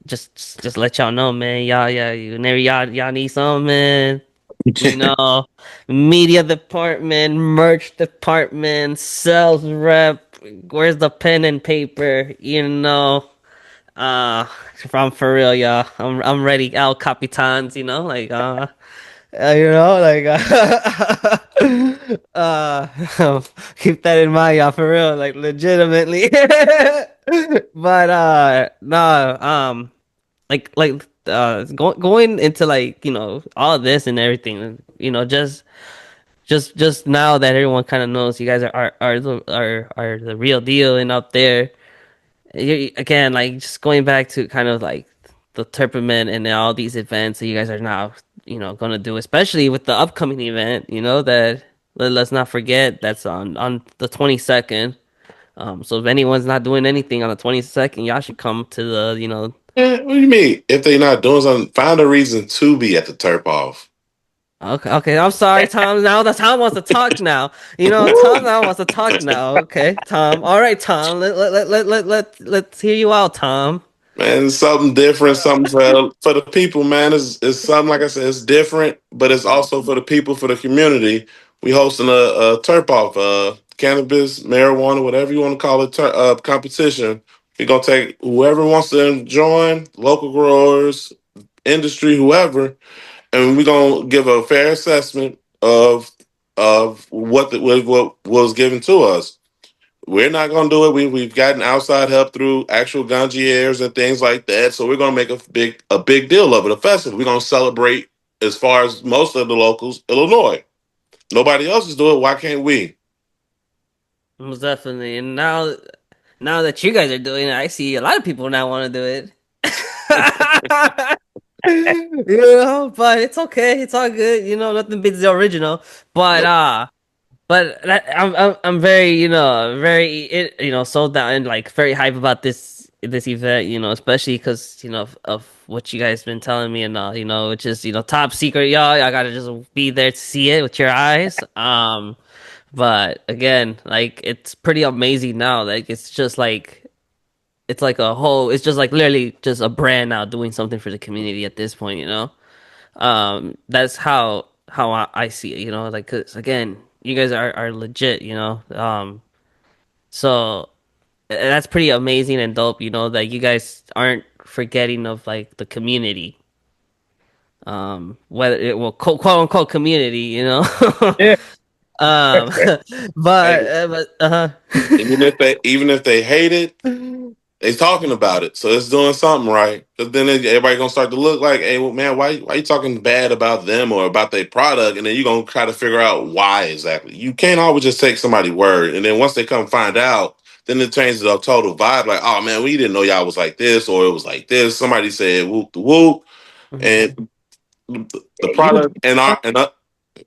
just let y'all know, man. Yeah, whenever y'all need something, man. You know, media department, merch department, sales rep. Where's the pen and paper? Uh, I'm for real, y'all. I'm ready. El Capitans, like like keep that in mind, y'all, for real, like legitimately. But no, going into like all of this and everything, just now that everyone kind of knows you guys are the real deal and up there again, like just going back to kind of like the terpament and all these events that you guys are now gonna do, especially with the upcoming event, that let's not forget that's on the 22nd. So if anyone's not doing anything on the 22nd, y'all should come to the What do you mean? If they not doing something, find a reason to be at the turp off. Okay, okay. I'm sorry, Tom. Now that Tom wants to talk now. Tom now wants to talk now. Okay, Tom. All right, Tom. Let's hear you out, Tom. Man, it's something different, something for the people, man. It's something like I said, it's different, but it's also for the people, for the community. We hosting a turp off, cannabis, marijuana, whatever you want to call it, competition. We're gonna take whoever wants to join, local growers, industry, whoever, and we're gonna give a fair assessment of what was given to us. We're not going to do it. We've gotten outside help through actual ganjiers and things like that. So we're going to make a big deal of it, a festival. We're going to celebrate as far as most of the locals, Illinois. Nobody else is doing it. Why can't we? Most definitely. And now that you guys are doing it, I see a lot of people now want to do it. But it's okay. It's all good. Nothing beats the original. But Nope. I'm very very sold out and like very hype about this event. Especially because of what you guys been telling me and which is top secret, y'all. I gotta just be there to see it with your eyes. But again, like it's pretty amazing now. Like it's just like literally just a brand now doing something for the community at this point. That's how I see it. Like 'cause again. you guys are legit, you know. So that's pretty amazing and dope, you know, that you guys aren't forgetting of like the community. Whether it will quote unquote community, you know. Yeah. um, Hey, but even if they hate it, they talking about it, so it's doing something right. Because then everybody gonna start to look like, hey, well, man, why you talking bad about them or about their product? And then you gonna try to figure out why exactly. You can't always just take somebody's word, and then once they come find out, then it changes the total vibe. Like, oh man, we didn't know y'all was like this, or it was like this. Somebody said whoop the whoop, and the You product and our and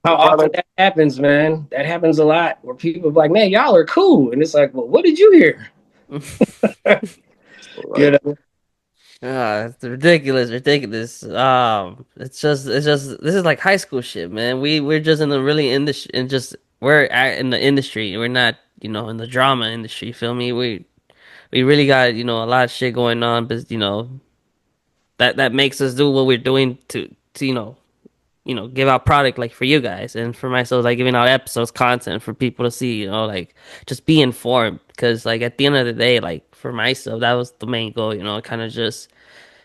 how the often product. that happens, man. That happens a lot where people are like, man, y'all are cool. And it's like, well, what did you hear? You Like, know? it's ridiculous, ridiculous. It's just this is like high school shit, man. We're just in the really industry and just we're in the industry. We're not, you know, in the drama industry. Feel me? We really got, you know, a lot of shit going on, but you know that makes us do what we're doing to give out product like for you guys and for myself, like giving out episodes, content for people to see, you know, like just be informed. Because like at the end of the day, like for myself, that was the main goal, you know, kind of just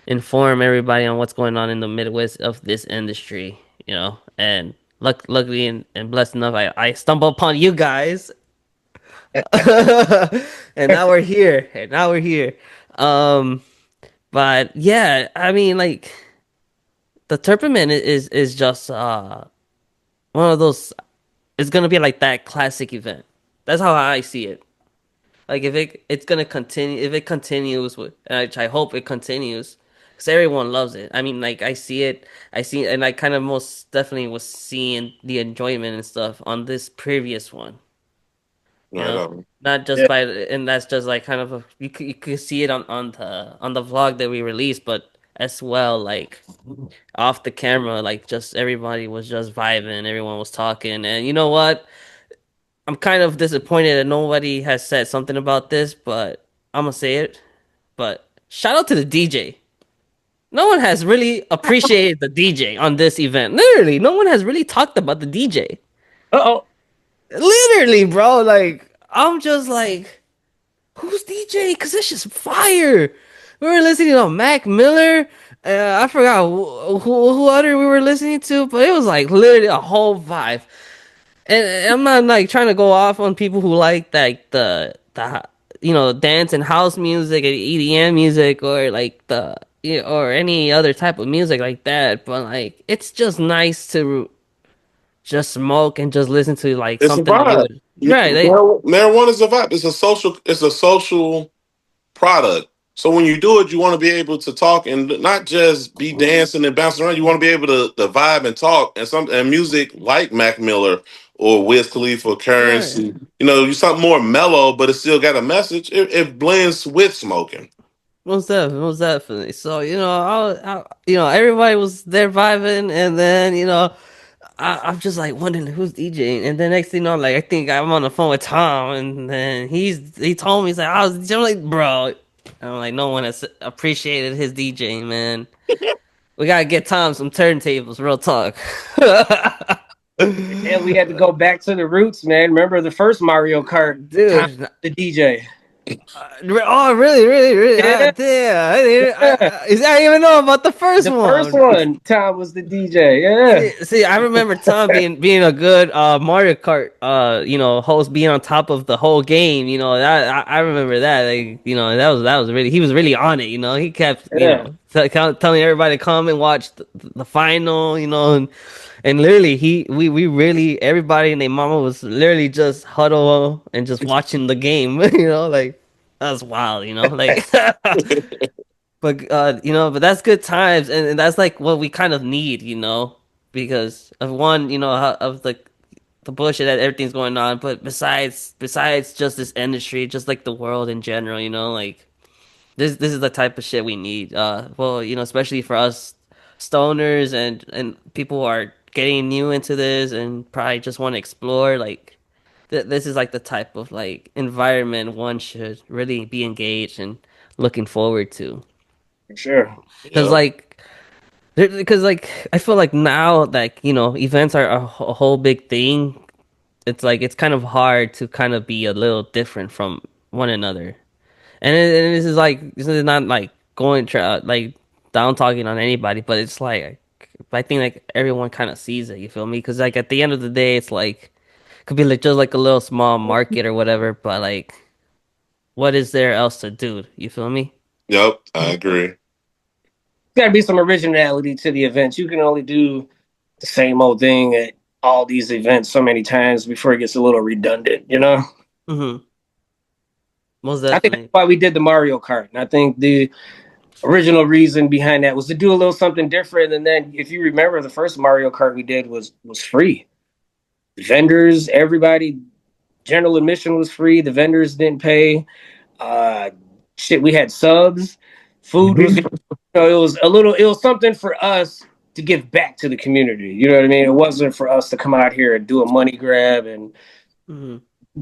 inform everybody on what's going on in the Midwest of this industry, you know. And luckily and blessed enough, I stumbled upon you guys, and now we're here. And now we're here. Um, but yeah, I mean, like the Terpament is just one of those. It's gonna be like that classic event. That's how I see it. Like if it's gonna continue, if it continues with, and I hope it continues, because everyone loves it. I mean, like I see, and I kind of most definitely was seeing the enjoyment and stuff on this previous one. You right know, on. not just Yeah. by, and that's just like kind of you could see it on the vlog that we released, but as well like off the camera, like just everybody was just vibing, everyone was talking, and you know what? I'm kind of disappointed that nobody has said something about this, but I'm gonna say it. But shout out to the DJ. No one has really appreciated the DJ on this event. Literally, no one has really talked about the DJ. Uh-oh. Literally, bro. Like, I'm just like, who's DJ? Cause it's just fire. We were listening to Mac Miller. I forgot who other we were listening to, but it was like literally a whole vibe. And I'm not like trying to go off on people who like the dance and house music and EDM music or like or any other type of music like that, but like it's just nice to just smoke and just listen to like It's a something that you vibe. would right Marijuana is a vibe. It's a social product. So when you do it, you want to be able to talk and not just be dancing and bouncing around. You want to be able to vibe and talk and music like Mac Miller or Wiz Khalifa, right. Currency. You know, you something more mellow, but it still got a message. It blends with smoking. Most definitely. So everybody was there vibing, and then I'm just like wondering who's DJing, and then next thing you know, like I think I'm on the phone with Tom, and then he told me he's like I'm like bro, I'm like no one has appreciated his DJing, man. We gotta get Tom some turntables, real talk. And we had to go back to the roots, man. Remember the first Mario Kart time Dude, the DJ? oh really, really, really? Ah, Yeah, damn, yeah. I didn't even know about the first The first one. one, Tom was the DJ. Yeah. See, I remember Tom being a good Mario Kart host, being on top of the whole game. You know, I remember that. Like, you know, that was really he was really on it. You know, he kept Yeah. telling everybody to come and watch the final. You know, and literally we really everybody and their mama was literally just huddle and just watching the game. You know, like that's wild. You know, like. But that's good times, and that's like what we kind of need, you know, because of one, of the bullshit that everything's going on. But besides just this industry, just like the world in general, you know, like this is the type of shit we need. Well, especially for us stoners and people who are getting new into this and probably just want to explore, like this is like the type of like environment one should really be engaged and looking forward to. For sure. Because Yep. like because like I feel like now that events are a whole big thing, it's like it's kind of hard to kind of be a little different from one another. And this is not like going like down talking on anybody, but it's like I think like everyone kind of sees it. You feel me? Because like at the end of the day, it's like could be like just like a little small market or whatever, but like what is there else to do? You feel me? Yep, I agree. Got to be some originality to the events. You can only do the same old thing at all these events so many times before it gets a little redundant, you know? Mm-hmm. Most I think that's definitely. why we did the Mario Kart. And I think the original reason behind that was to do a little something different. And then if you remember the first Mario Kart we did was free. Vendors, everybody, general admission was free. The vendors didn't pay. Uh shit, we had subs. Food was it was something for us to give back to the community. You know what I mean? It wasn't for us to come out here and do a money grab and Mm-hmm.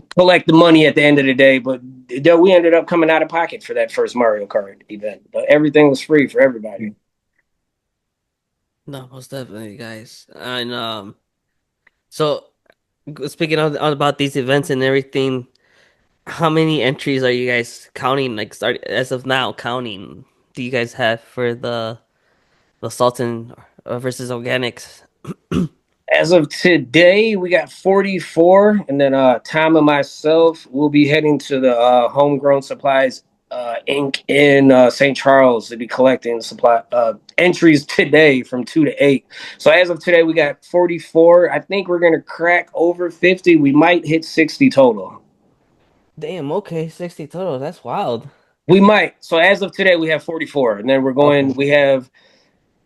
collect the money at the end of the day. But we ended up coming out of pocket for that first Mario Kart event. But everything was free for everybody. No, most definitely, guys. And so speaking of about these events and everything, how many entries are you guys counting? Like start as of now, counting? Do you guys have for the Sultan versus Organics? As of today, we got 44, and then Tom and myself will be heading to the Homegrown Supplies Inc. in St. Charles to be collecting supply entries today from 2 to 8. So as of today, we got 44. I think we're gonna crack over 50. We might hit 60 total. Damn, okay, 60 total. That's wild. We might. So as of today, we have 44, and then we're going. Okay. We have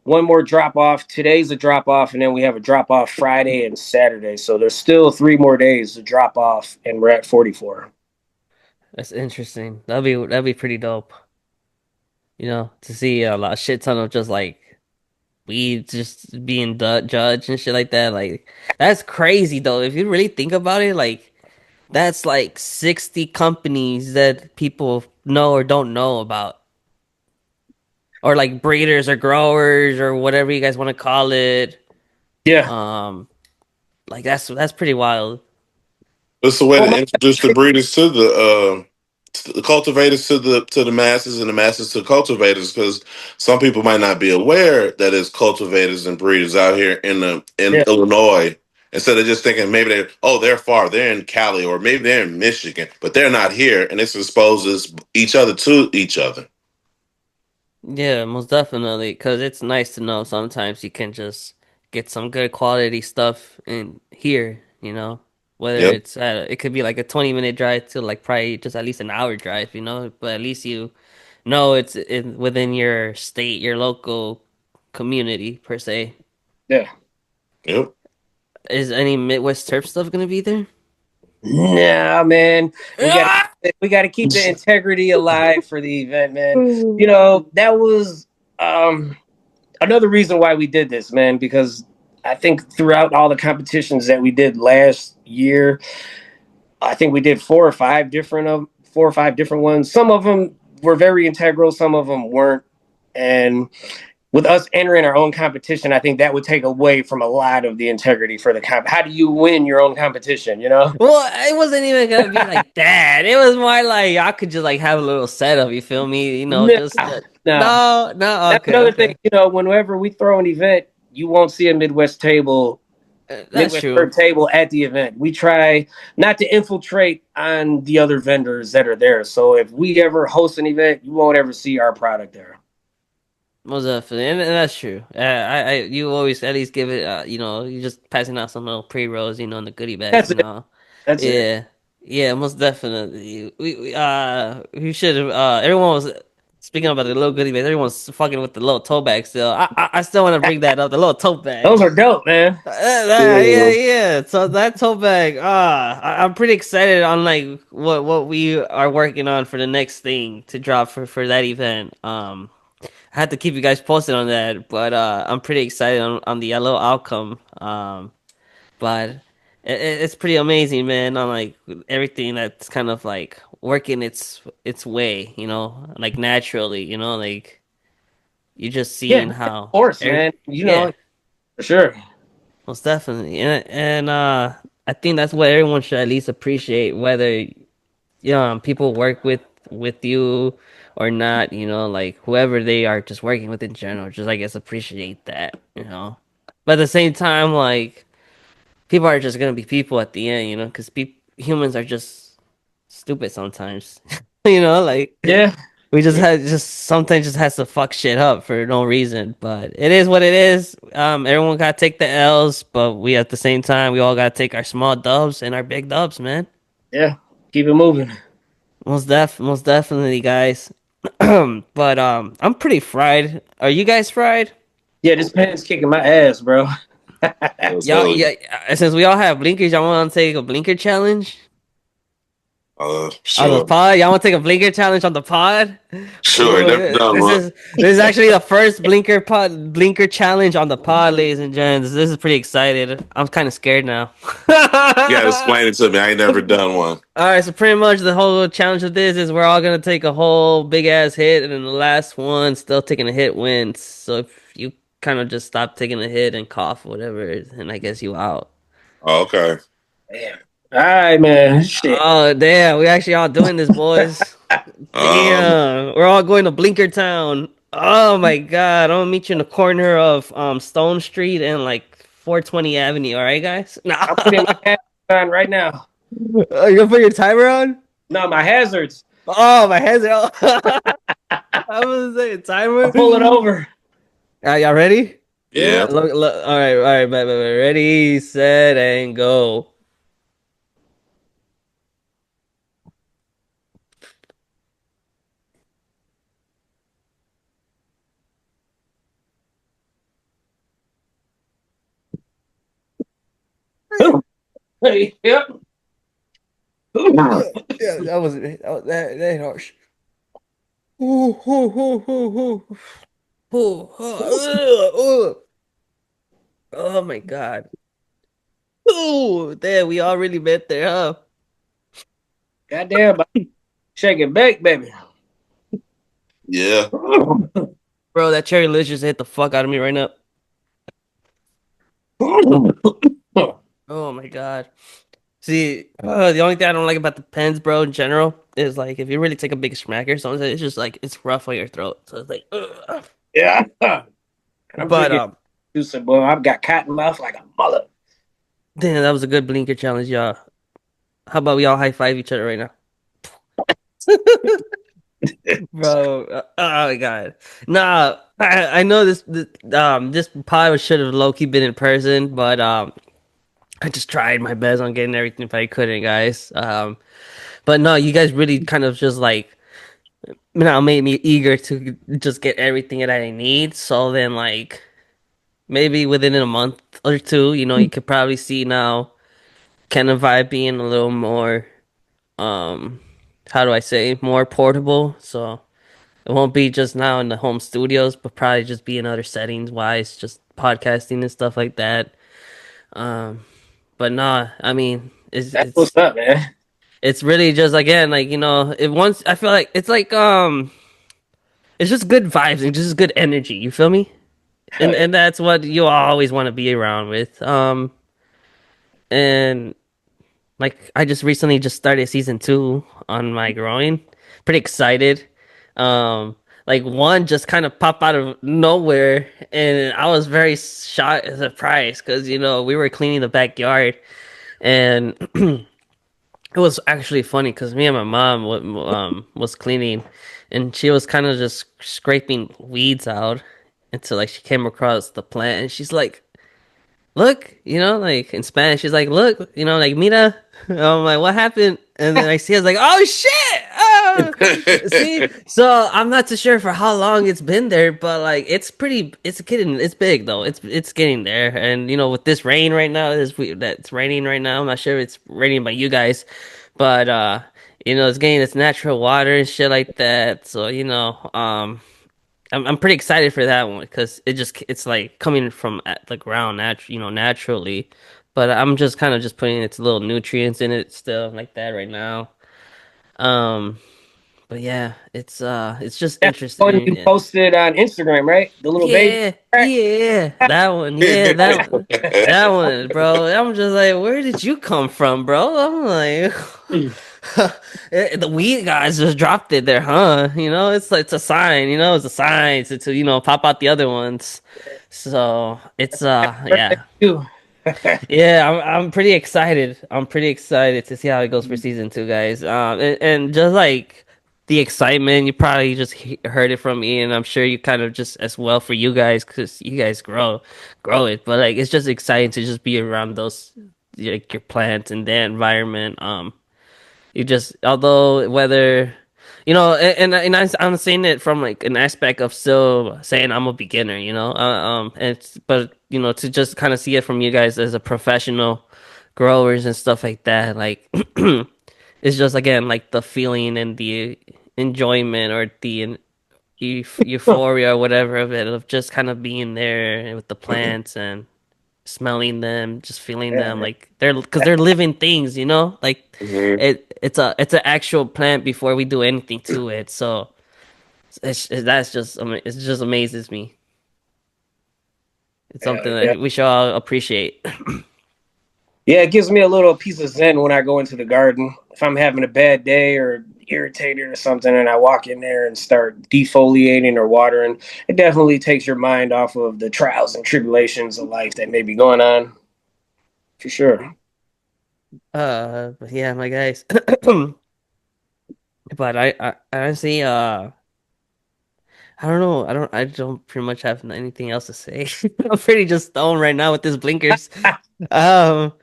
one more drop off. Today's a drop off, and then we have a drop off Friday and Saturday. So there's still 3 more days to drop off, and we're at 44. That's interesting. That'd be pretty dope. You know, to see a lot shit ton of just like weed just being judged and shit like that. Like that's crazy though. If you really think about it, like that's like 60 companies that people know or don't know about. Or like breeders or growers or whatever you guys want to call it. Yeah. Um, like that's pretty wild. It's a way Well, to introduce the breeders to the cultivators to the masses and the masses to cultivators because some people might not be aware that it's cultivators and breeders out here in yeah, Illinois. Instead of just thinking maybe they're far, they're in Cali or maybe they're in Michigan, but they're not here, and this exposes each other to each other. Yeah, most definitely. Because it's nice to know sometimes you can just get some good quality stuff in here, you know? Whether Yep, it's it could be like a 20-minute drive to like probably just at least an hour drive, you know? But at least you know within your state, your local community per se. yeah. yep. Is any Midwest Terp stuff gonna be there? Nah, man. We got Ah! we got to keep the integrity alive for the event, man. You know that was another reason why we did this, man. Because I think throughout all the competitions that we did last year, I think we did four or five different ones. Some of them were very integral, some of them weren't, and with us entering our own competition, I think that would take away from a lot of the integrity for the comp. How do you win your own competition? You know? Well, it wasn't even gonna be like that. It was more like I could just like have a little setup. You feel me? You know, No, just no. no, no. That's Okay, another thing. okay. You know, whenever we throw an event, you won't see a That's Midwest true. Terp table at the event. We try not to infiltrate on the other vendors that are there. So if we ever host an event, you won't ever see our product there. Most definitely, and that's true. You always at least give it. You know, you just passing out some little pre rolls, you know, in the goodie bags That's and it. all. That's it. Yeah, yeah, most definitely. We should have. Everyone was speaking about the little goodie bags. Everyone's fucking with the little tote bag still. I still want to bring that up. The little tote Those bag. are dope, man. Yeah, yeah. So that tote bag, I'm pretty excited on like what we are working on for the next thing to drop for that event. I had to keep you guys posted on that, but I'm pretty excited on the yellow outcome. But it's pretty amazing, man. On like everything that's kind of like working its way, you know, like naturally, you know, like you just Yeah, seeing of how course, every man. You yeah. know, for sure. Most definitely, and I think that's what everyone should at least appreciate, whether people work with you or not, like whoever they are just working with in general, just I guess appreciate that. But at the same time, like people are just gonna be people at the end, because humans are just stupid sometimes. Like Yeah, we just yeah, had just sometimes just has to fuck shit up for no reason. But it is what it is. Everyone gotta take the L's, but we at the same time we all gotta take our small dubs and our big dubs, man. yeah. Keep it moving. Most definitely, guys. But I'm pretty fried. Are you guys fried? Yeah, this pen's kicking my ass, bro. Y'all, So, yeah. Since we all have blinkers, y'all want to take a blinker challenge on the sure, pod? Y'all want to take a blinker challenge on the pod? sure, Ooh, never done this one. is this is actually the first blinker challenge on the pod, ladies and gents. This is pretty excited. I'm kind of scared now. You gotta explain it to me. I ain't never done one. All right, so pretty much the whole challenge of this is we're all gonna take a whole big ass hit, and then the last one still taking a hit wins. So if you kind of just stop taking a hit and cough, whatever, and I guess you out. Oh, okay. Damn. All right, man. Shit. Oh damn, we actually all doing this, boys. Um, Damn, we're all going to Blinker Town. Oh my god, I'm gonna meet you in the corner of Stone Street and like 420 Avenue. All right, guys. Nah, I'm putting my hazards on right now. are you gonna put your timer on? No, my hazards. Oh, my head's out. I was saying timer. I'm pulling over. Y'all ready? yeah, Yeah. All right, bet. Ready, set, and go. Yep. Yeah, that harsh. Ooh, ooh, ooh, ooh, ooh. Ooh, oh my God. Ooh, there we all really met there, huh? Goddamn, shake it back, baby. yeah, Bro, that cherry licious hit the fuck out of me right now. Oh my God. See, the only thing I don't like about the pens, bro, in general, is like if you really take a big smack or something, it's just like it's rough on your throat. So it's like, ugh. Yeah. I'm But drinking juice, boy. I've got cotton mouth like a mother. damn, that was a good blinker challenge, y'all. How about we all high five each other right now? Bro, oh my God. Nah, I know this pod should have low key been in person, but I just tried my best on getting everything if I couldn't, guys. But no, you guys really kind of just like made me eager to just get everything that I need. So then like maybe within a month or two, you could probably see now Canna vibe being a little more um how do I say more portable. So it won't be just now in the home studios, but probably just be in other settings wise, just podcasting and stuff like that. Um, but nah, I mean, it's That's it's what's up, man. it's really just again like it once I feel like it's like it's just good vibes and just good energy. You feel me? Hell And yeah. that's what you always want to be around with. And like I just recently just started season 2 on my growing. Pretty excited. Like one just kind of popped out of nowhere, and I was very shocked and surprised because we were cleaning the backyard, and it was actually funny because me and my mom was cleaning, and she was kind of just scraping weeds out until like she came across the plant, and she's like, look, like in Spanish, she's like, look, like, mira. I'm like, what happened? And then I see, I was like, oh shit! See, so I'm not too sure for how long it's been there, but like, it's big though. It's getting there, and with this rain right now, that's raining right now. I'm not sure if it's raining by you guys, but it's getting its natural water and shit like that. So I'm pretty excited for that one because it's like coming from at the ground naturally, but I'm just kind of just putting its little nutrients in it still like that right now. Um, But yeah, it's just That's the one interesting. you Yeah. posted on Instagram, right? The little baby Yeah, crack. yeah, that one. Yeah, that one. That one, bro. I'm just like, where did you come from, bro? I'm like, the weed guys just dropped it there, huh? It's like it's a sign. It's a sign to pop out the other ones. So it's Birthday yeah. too. Yeah, I'm pretty excited. I'm pretty excited to see how it goes for season two, guys. And just like the excitement, you probably just heard it from me, and I'm sure you kind of just as well for you guys because you guys grow it. But like, it's just exciting to just be around those like your plants and their environment. You just, although whether, I'm saying it from like an aspect of still saying I'm a beginner, and but to just kind of see it from you guys as a professional growers and stuff like that, like it's just again like the feeling and the enjoyment or the euphoria or whatever of it of just kind of being there with the plants and smelling them, just feeling Yeah, them, man. like because they're living things, like Mhm. it's an actual plant before we do anything to it. So that's just it just amazes me. It's something Yeah. that we should all appreciate. Yeah, it gives me a little piece of zen when I go into the garden. If I'm having a bad day or irritated or something, and I walk in there and start defoliating or watering, it definitely takes your mind off of the trials and tribulations of life that may be going on, for sure. But yeah, my guys. But I honestly I don't know. I don't pretty much have anything else to say. I'm pretty just stoned right now with this blinkers. Um,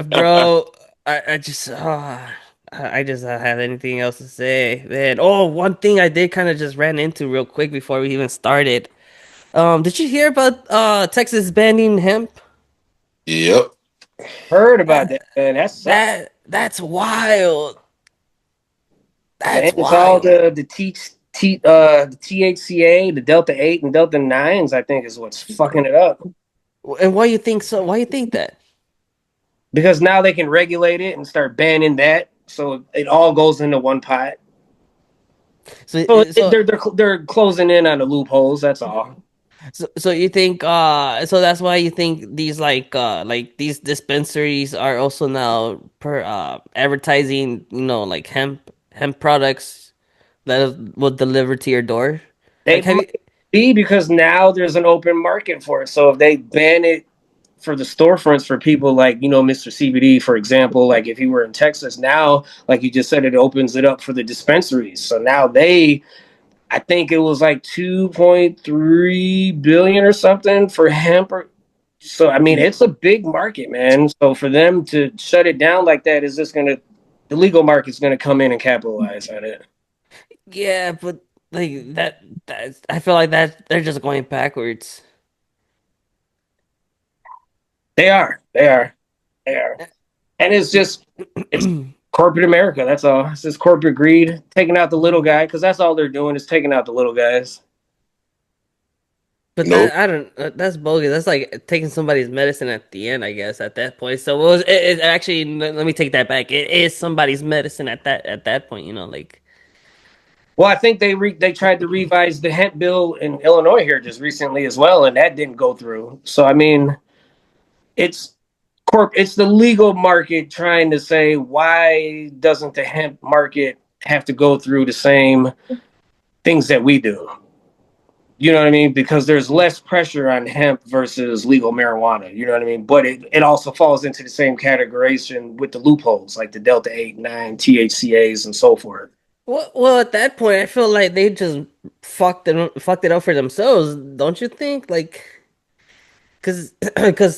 bro, I just, I just don't have anything else to say, man. Oh, one thing I did kind of just ran into real quick before we even started. Did you hear about Texas banning hemp? Yep. Heard about that, That man. That sucks, that's wild. man. That's It's all wild. the THCA, the Delta 8 and Delta 9s, I think, is what's fucking it up. And why you think so? Why you think that? Because now they can regulate it and start banning that. So it all goes into one pot. So So so they're closing in on the loopholes. That's all. so you think so that's why you think these like these dispensaries are also now per advertising, like hemp products that will deliver to your door. Like They have might you be because now there's an open market for it. So if they ban it for the storefronts for people like Mr. CBD, for example, like if you were in Texas now, like you just said, it opens it up for the dispensaries. So now I think it was like 2.3 billion or something for hemp. So I mean, it's a big market, man. So for them to shut it down like that is just gonna the legal market's gonna come in and capitalize on it. yeah, but like that I feel like that they're just going backwards. They are, they are, they are, and it's corporate America. That's all. It's just corporate greed, taking out the little guy because that's all they're doing is taking out the little guys. But Nope. that I don't. That's bogus. That's like taking somebody's medicine at the end, I guess. At that point, so it actually. Let me take that back. It is somebody's medicine at that point. Like Well, I think they tried to revise the hemp bill in Illinois here just recently as well, and that didn't go through. So I mean, it's it's the legal market trying to say why doesn't the hemp market have to go through the same things that we do? You know what I mean? Because there's less pressure on hemp versus legal marijuana. You know what I mean? But it also falls into the same categorization with the loopholes, like the Delta 8, 9, THCAs, and so forth. well, at that point, I feel like they just fucked it up for themselves. Don't you think? Like, cause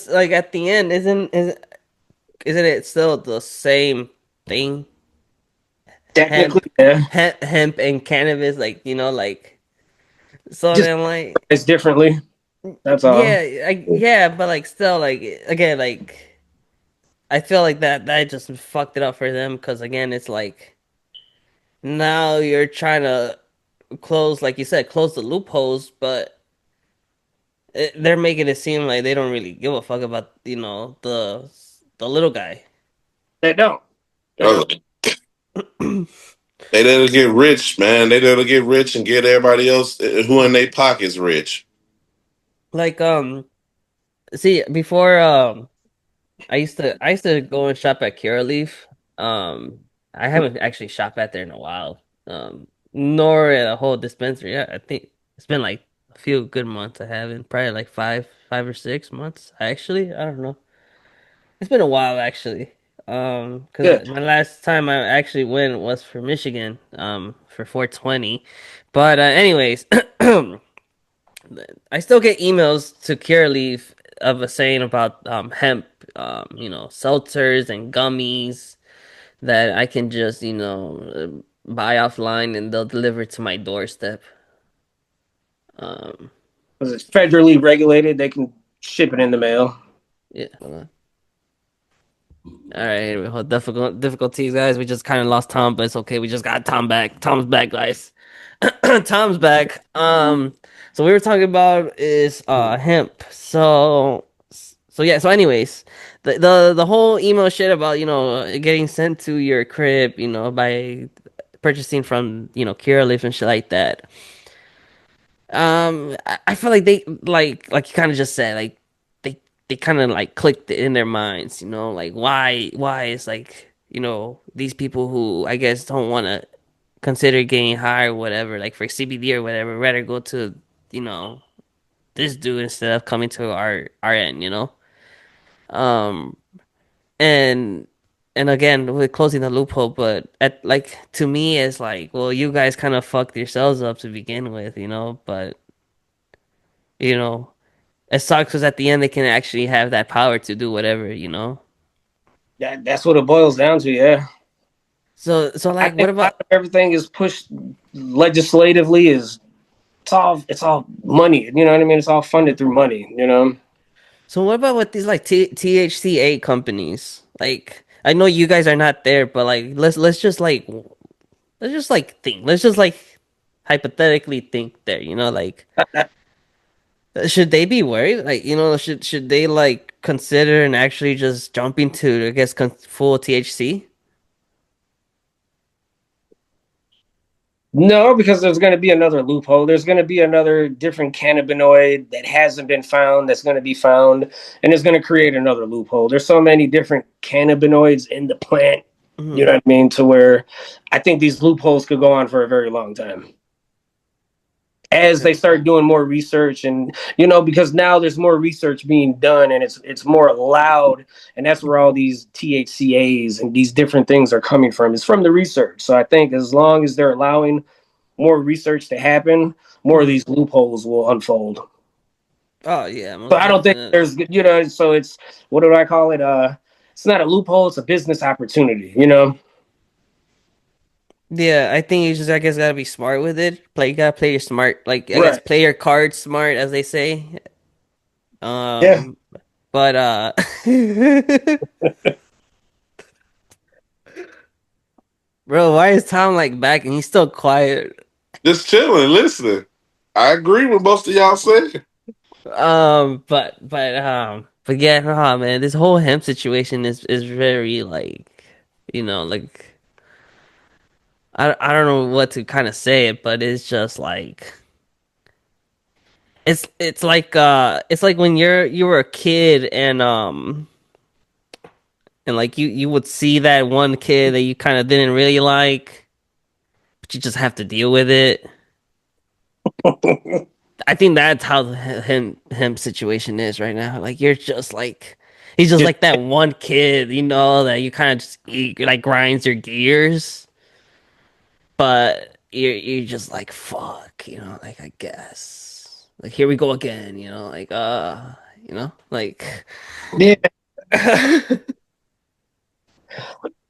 like at the end, isn't it still the same thing? Technically, Hemp, yeah, hemp and cannabis, like like. So just then, like, it's differently. That's all. yeah, but like still, like again, like I feel like that just fucked it up for them because again, it's like now you're trying to close, like you said, close the loopholes, but they're making it seem like they don't really give a fuck about the little guy. They don't. They I was don't. like, They there to get rich, man. They there to get rich and get everybody else who in their pockets rich. Like see before I used to go and shop at Curaleaf. I haven't actually shopped at there in a while. Nor at a whole dispensary. Yeah, I think it's been like a few good months I haven't. Probably like five or 6 months. Actually, I don't know. It's been a while actually. Good. Because my last time I actually went was for Michigan, for 420. But anyways, I still get emails to Curaleaf of a saying about hemp, seltzers and gummies that I can just, buy offline and they'll deliver it to my doorstep. Um, Because it's federally regulated, they can ship it in the mail. yeah, hold on. All right, well, difficulties, guys. We just kind of lost Tom, but it's okay. We just got Tom back. Tom's back, guys. Tom's back. So we were talking about is hemp. So yeah. So anyways, the whole email shit about getting sent to your crib, by purchasing from Curaleaf and shit like that. I feel like they like you kind of just said they kind of like clicked it in their minds, like why is like these people who I guess don't want to consider getting high or whatever, like for CBD or whatever, rather go to you know this dude instead of coming to our end. Um, and again we're closing the loophole, but at like to me it's like, well, you guys kind of fucked yourselves up to begin with, but you know it sucks because at the end they can actually have that power to do whatever. That's what it boils down to. Yeah, So I like, think what a lot about of everything is pushed legislatively. Is it's all money. You know what I mean? It's all funded through money. You know. so what about with these like THCA companies? Like, I know you guys are not there, but like, let's just like think. Let's just like hypothetically think there. Like, should they be worried? Like, should they like consider and actually just jumping to, I guess, full THC? No, because there's going to be another loophole. There's going to be another different cannabinoid that hasn't been found that's going to be found, and it's going to create another loophole. There's so many different cannabinoids in the plant, you Hmm. know what I mean, to where I think these loopholes could go on for a very long time as they Okay. start doing more research. And because now there's more research being done and it's more allowed, and that's where all these THCAs and these different things are coming from. It's from the research. So I think as long as they're allowing more research to happen, more of Hmm. these loopholes will unfold. Oh yeah, So most I don't think definitely. there's. So it's, what do I call it? It's not a loophole, it's a business opportunity. Yeah, I think you just, I guess, gotta be smart with it. You gotta play your smart, like, I guess, Right. play your cards smart, as they say. Yeah. Um, but bro, why is Tom like back and he's still quiet? Just chilling, listening. I agree with most of y'all saying. But yeah, nah, man, this whole hemp situation is very like, like I don't know what to kind of say it, but it's just like it's like when you were a kid and like you would see that one kid that you kind of didn't really like, but you just have to deal with it. I think that's how the him situation is right now. Like you're just like he's just Just like that one kid, that you kind of just like grinds your gears, but you're just like fuck, like I guess like here we go again, like like yeah.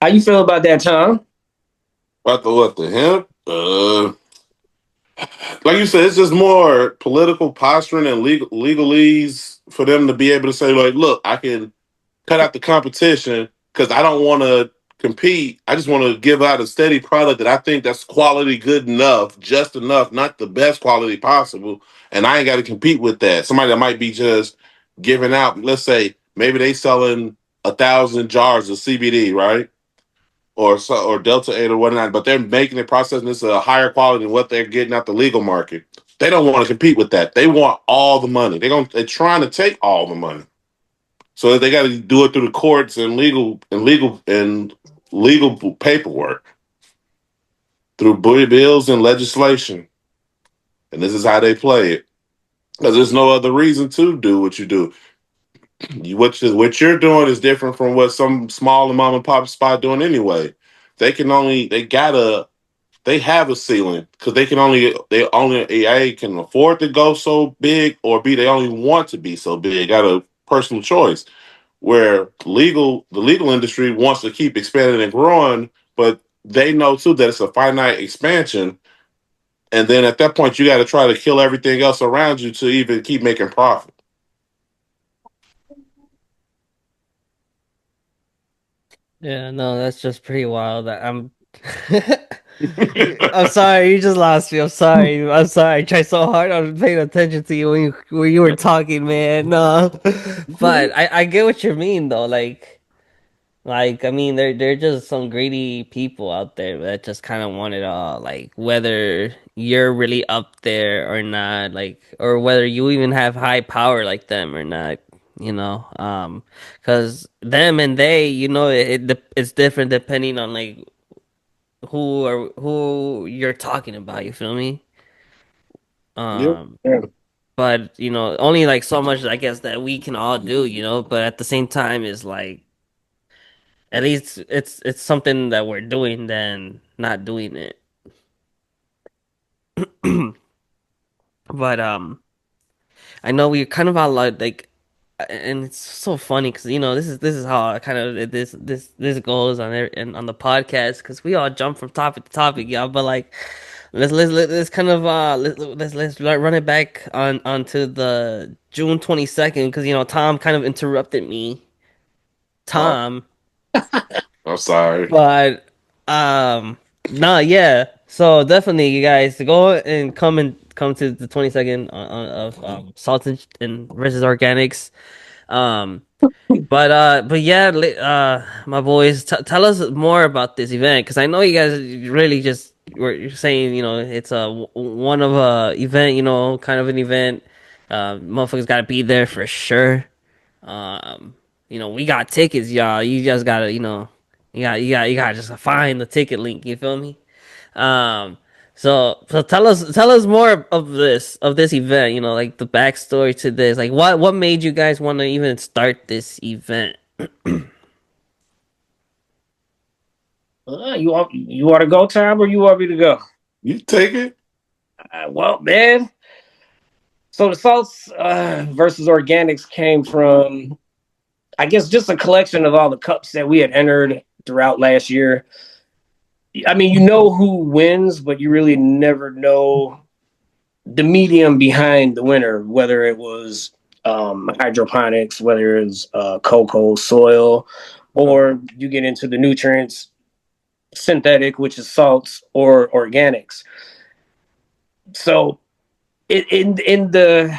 How you feel about that, Tom? About the what, the hemp? Like you said, it's just more political posturing and legalese for them to be able to say, like, look, I can cut out the competition because I don't want to compete. I just want to give out a steady product that I think that's quality good enough, just enough, not the best quality possible. And I ain't got to compete with that. Somebody that might be just giving out, let's say, maybe they selling 1,000 jars of CBD, right? or Delta 8 or whatnot, but they're making it processing this at a higher quality than what they're getting out the legal market. They don't want to compete with that. They want all the money. They're trying to take all the money. So they got to do it through the courts and legal paperwork, through bills and legislation. And this is how they play it. Because there's no other reason to do what you do. What you're doing is different from what some small and mom and pop spot doing anyway. They have a ceiling because they only A can afford to go so big, or B, they only want to be so big. Got a personal choice. Where the legal industry wants to keep expanding and growing, but they know too that it's a finite expansion. And then at that point, you got to try to kill everything else around you to even keep making profit. Yeah, no, that's just pretty wild. I'm sorry, you just lost me. I'm sorry. I'm sorry. I tried so hard. I was paying attention to you when you were talking, man. No, but I get what you mean though. I mean, they're just some greedy people out there that just kind of want it all. Like whether you're really up there or not, like or whether you even have high power like them or not. Because them and they, it's different depending on like who you're talking about. You feel me? Yep. Um, Yeah. but only like so much I guess that we can all do. But at the same time, is like at least it's something that we're doing than not doing it. But I know we kind of all like, and it's so funny because this is how I kind of this goes on and on the podcast because we all jump from topic to topic, y'all. But like, let's kind of let's like, run it back onto the June 22nd because Tom kind of interrupted me. Oh, Tom. I'm sorry. But nah, yeah. So definitely, you guys to go and come to the 22nd of Salt and versus Organics. Um, but yeah, my boys, tell us more about this event because I know you guys really just were you're saying it's one of a event, kind of an event. Motherfuckers got to be there for sure. Um, we got tickets, y'all. You just gotta, you gotta just find the ticket link. You feel me? Um, so tell us more of this event. Like the backstory to this. Like what made you guys want to even start this event? You want to go, Tom, or you want me to go? You take it? Well, man. So the salts versus organics came from, I guess, just a collection of all the cups that we had entered throughout last year. I mean, you know who wins, but you really never know the medium behind the winner, whether it was hydroponics, whether it's cocoa, soil, or you get into the nutrients, synthetic, which is salts, or organics. So in the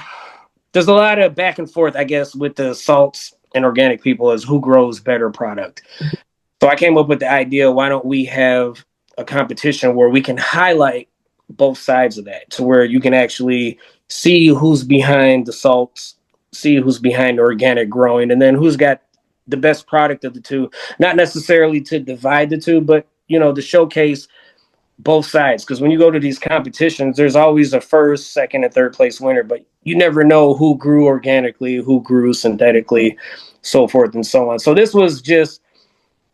there's a lot of back and forth, I guess, with the salts and organic people as who grows better product. So I came up with the idea, why don't we have a competition where we can highlight both sides of that to where you can actually see who's behind the salts, see who's behind the organic growing, and then who's got the best product of the two. Not necessarily to divide the two, but to showcase both sides. Because when you go to these competitions, there's always a first, second, and third place winner, but you never know who grew organically, who grew synthetically, so forth and so on. So this was just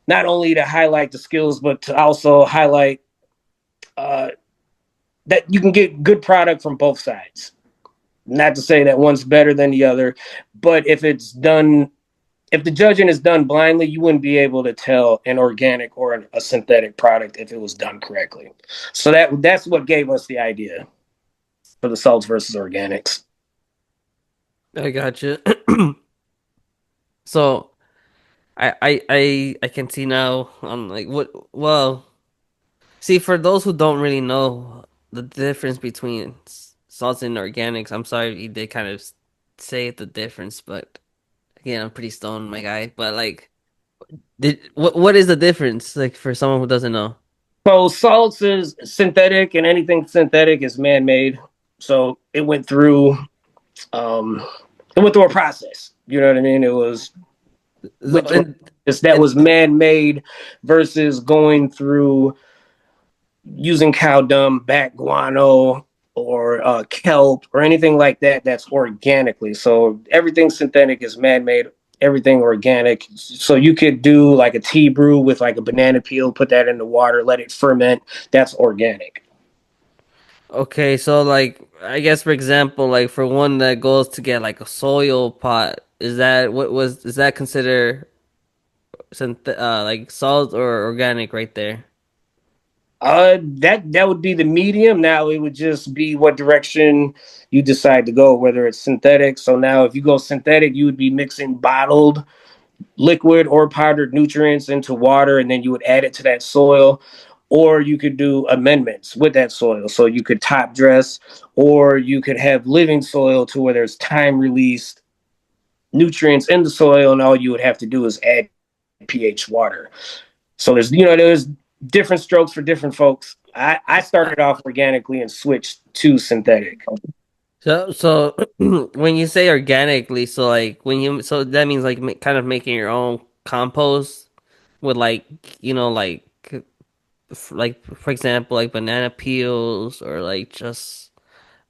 not only to highlight the skills, but to also highlight uh, that you can get good product from both sides. Not to say that one's better than the other, but if the judging is done blindly, you wouldn't be able to tell an organic or a synthetic product if it was done correctly. So that's what gave us the idea for the salts versus organics. I got you. So I can see now. I'm like, what? Well, see, for those who don't really know the difference between salts and organics, I'm sorry you did kind of say the difference, but again, I'm pretty stoned, my guy. But like. What is the difference like for someone who doesn't know? So salts is synthetic, and anything synthetic is man-made. So um, it went through a process. You know what I mean? It was So, went through that and was man-made versus going through using cow dung, bat guano, or kelp or anything like that that's organically. So everything synthetic is man-made, everything organic. So you could do like a tea brew with like a banana peel, put that in the water, let it ferment. That's organic. okay, so like I guess for example, like for one that goes to get like a soil pot, is that considered like salt or organic right there? That would be the medium. Now it would just be what direction you decide to go, whether it's synthetic. So now if you go synthetic, you would be mixing bottled liquid or powdered nutrients into water, and then you would add it to that soil. Or you could do amendments with that soil. So you could top dress, or you could have living soil to where there's time released nutrients in the soil, and all you would have to do is add pH water. So there's different strokes for different folks. I started off organically and switched to synthetic. So when you say organically, so like so that means like kind of making your own compost with like like like for example like banana peels or like just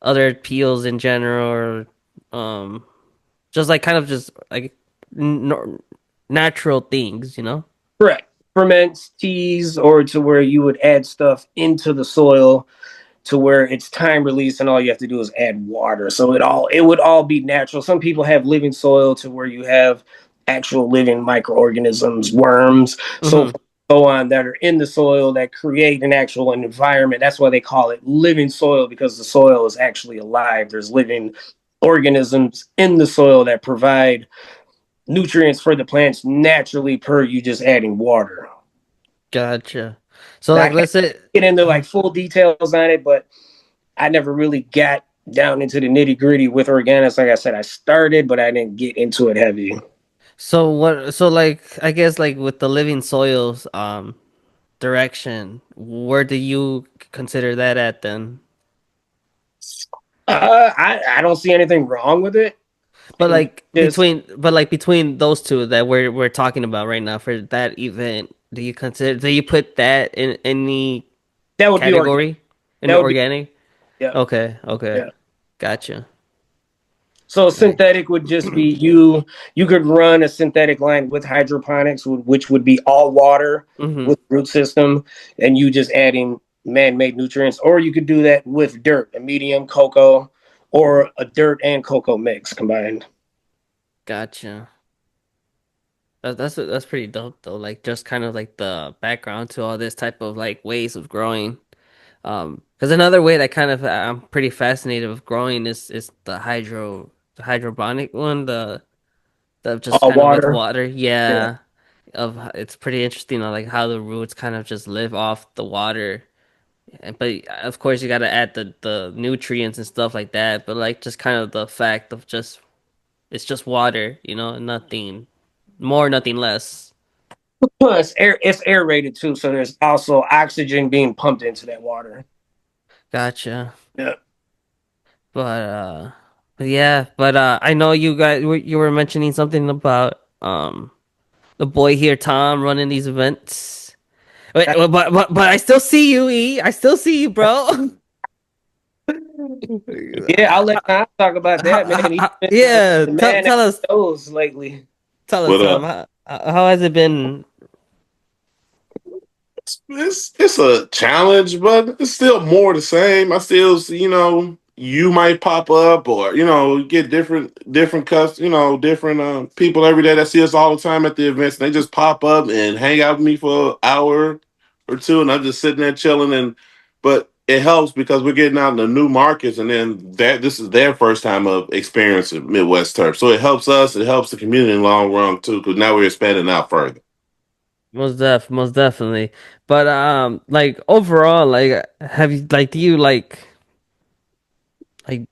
other peels in general or just like kind of just like n natural things, you know? Correct. Ferments, teas, or to where you would add stuff into the soil to where it's time release and all you have to do is add water. So it would all be natural. Some people have living soil to where you have actual living microorganisms, worms, so Mm-hmm. forth, so on that are in the soil that create an actual environment. That's why they call it living soil, because the soil is actually alive. There's living organisms in the soil that provide nutrients for the plants naturally per you just adding water. Gotcha. So Now, I like can't let's say get into like full details on it, but I never really got down into the nitty gritty with organics. Like I said, I started, but I didn't get into it heavy. so like I guess like with the living soils direction, where do you consider that at then? I don't see anything wrong with it. And just But like between those two that we're talking about right now for that event, do you put that in any that would be organic. category in That would be organic? yeah, Okay, okay. yeah. Gotcha. So Right. synthetic would just be you could run a synthetic line with hydroponics, which would be all water Mm-hmm. with root system, and you just adding man-made nutrients, or you could do that with dirt, a medium cocoa, or a dirt and cocoa mix combined. Gotcha. That's pretty dope though. Like just kind of like the background to all this type of like ways of growing. Because another way that kind of I'm pretty fascinated with growing is the hydroponic one, the just All kind of with water. water. Yeah. Yeah, of it's pretty interesting, like how the roots kind of just live off the water. But of course you got to add the nutrients and stuff like that. But like just kind of the fact of just it's just water, nothing more, nothing less. Plus, it's aerated too, so there's also oxygen being pumped into that water. Gotcha. Yeah. But I know you were mentioning something about the boy here, Tom, running these events. Wait, That- but I still see you, E. I still see you, bro. yeah, I'll let Tom talk about that, man. He's been Yeah, the man at tell us, the shows lately. tell us, But Tom. How has it been? it's a challenge, but it's still more the same. I still see, you might pop up or get different different people every day that see us all the time at the events. And they just pop up and hang out with me for an hour or two, and I'm just sitting there chilling. But it helps because we're getting out into new markets, and then this is their first time of experiencing Midwest Terp. So it helps us. It helps the community in the long run too, because now we're expanding out further. Most definitely. But like overall, like have you like do you like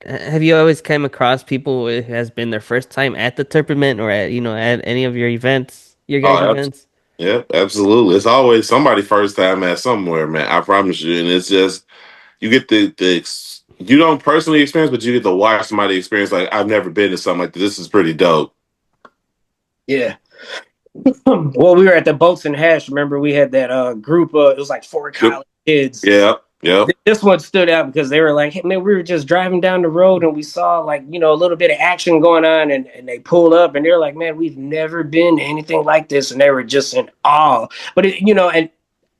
have you always came across people who has been their first time at the tournament or at at any of your events, your guys' Oh, events? Yep, absolutely. It's always somebody first time at somewhere, man. I promise you. And it's just you get you don't personally experience, but you get to watch somebody experience. Like I've never been to something like this. This is pretty dope. Yeah. Well, we were at the Boats and Hash. Remember, we had that group of it was like four Yep. college kids. Yep. Yep. This one stood out because they were like, hey, man, we were just driving down the road and we saw like, a little bit of action going on and they pulled up and they're like, man, we've never been to anything like this. And they were just in awe. But, and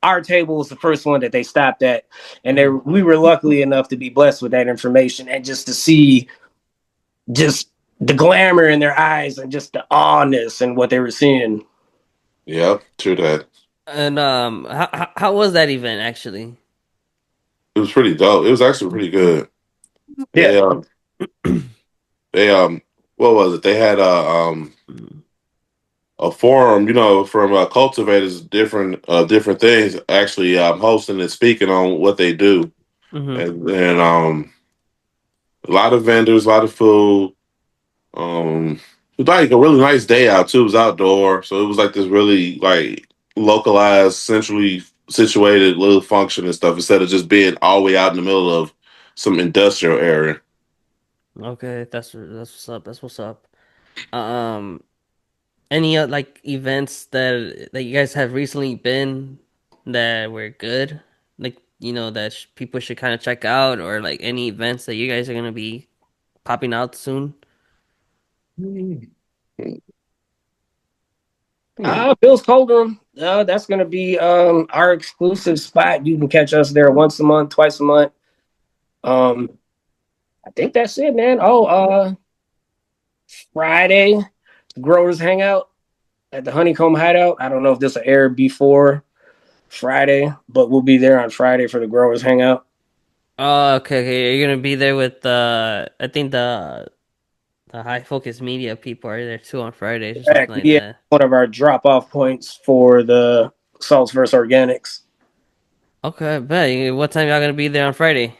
our table was the first one that they stopped at. And we were luckily enough to be blessed with that information and just to see just the glamour in their eyes and just the awness and what they were seeing. Yep. True that. And how was that event actually? It was pretty dope. It was actually pretty good. Yeah. They they what was it? They had a forum, from cultivators, different things, actually hosting and speaking on what they do, Mm-hmm. and a lot of vendors, a lot of food. It was like a really nice day out too. It was outdoor, so it was like this really like localized, centrally situated little function and stuff instead of just being all the way out in the middle of some industrial area. Okay, that's what's up. That's what's up. Um, any like events that you guys have recently been that were good, like that people should kind of check out, or like any events that you guys are gonna be popping out soon? Hmm. Hmm. Bill's Coldroom. That's gonna be our exclusive spot. You can catch us there once a month, twice a month. Um, I think that's it, man. Oh, Friday, Growers Hangout at the Honeycomb Hideout. I don't know if this will air before Friday, but we'll be there on Friday for the Growers Hangout. Oh, okay, okay. You're gonna be there with I think the high focus media people are there too on Fridays or something Exactly. like Yeah, that. one of our drop off points for the Salts versus Organics. Okay, bet. What time y'all gonna be there on Friday?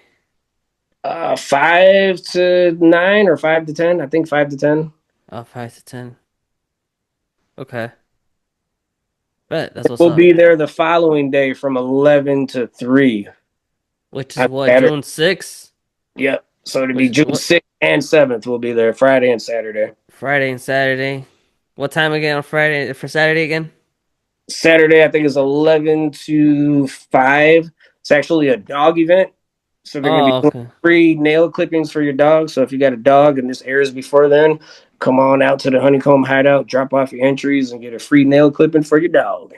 5 to 9 or 5 to 10. I think 5 to 10. Oh, 5 to 10. Okay, bet. That's what's We'll up. be there the following day from 11 to 3 Which is on what, Saturday. June 6th? Yep. So it'll be Which June what 6th and 7th. We'll be there Friday and Saturday. Friday and Saturday? What time again on Friday for Saturday again? Saturday, I think, is 11 to 5. It's actually a dog event. So they're going to be Oh, doing okay. free nail clippings for your dog. So if you got a dog and this airs before then, come on out to the Honeycomb Hideout, drop off your entries, and get a free nail clipping for your dog.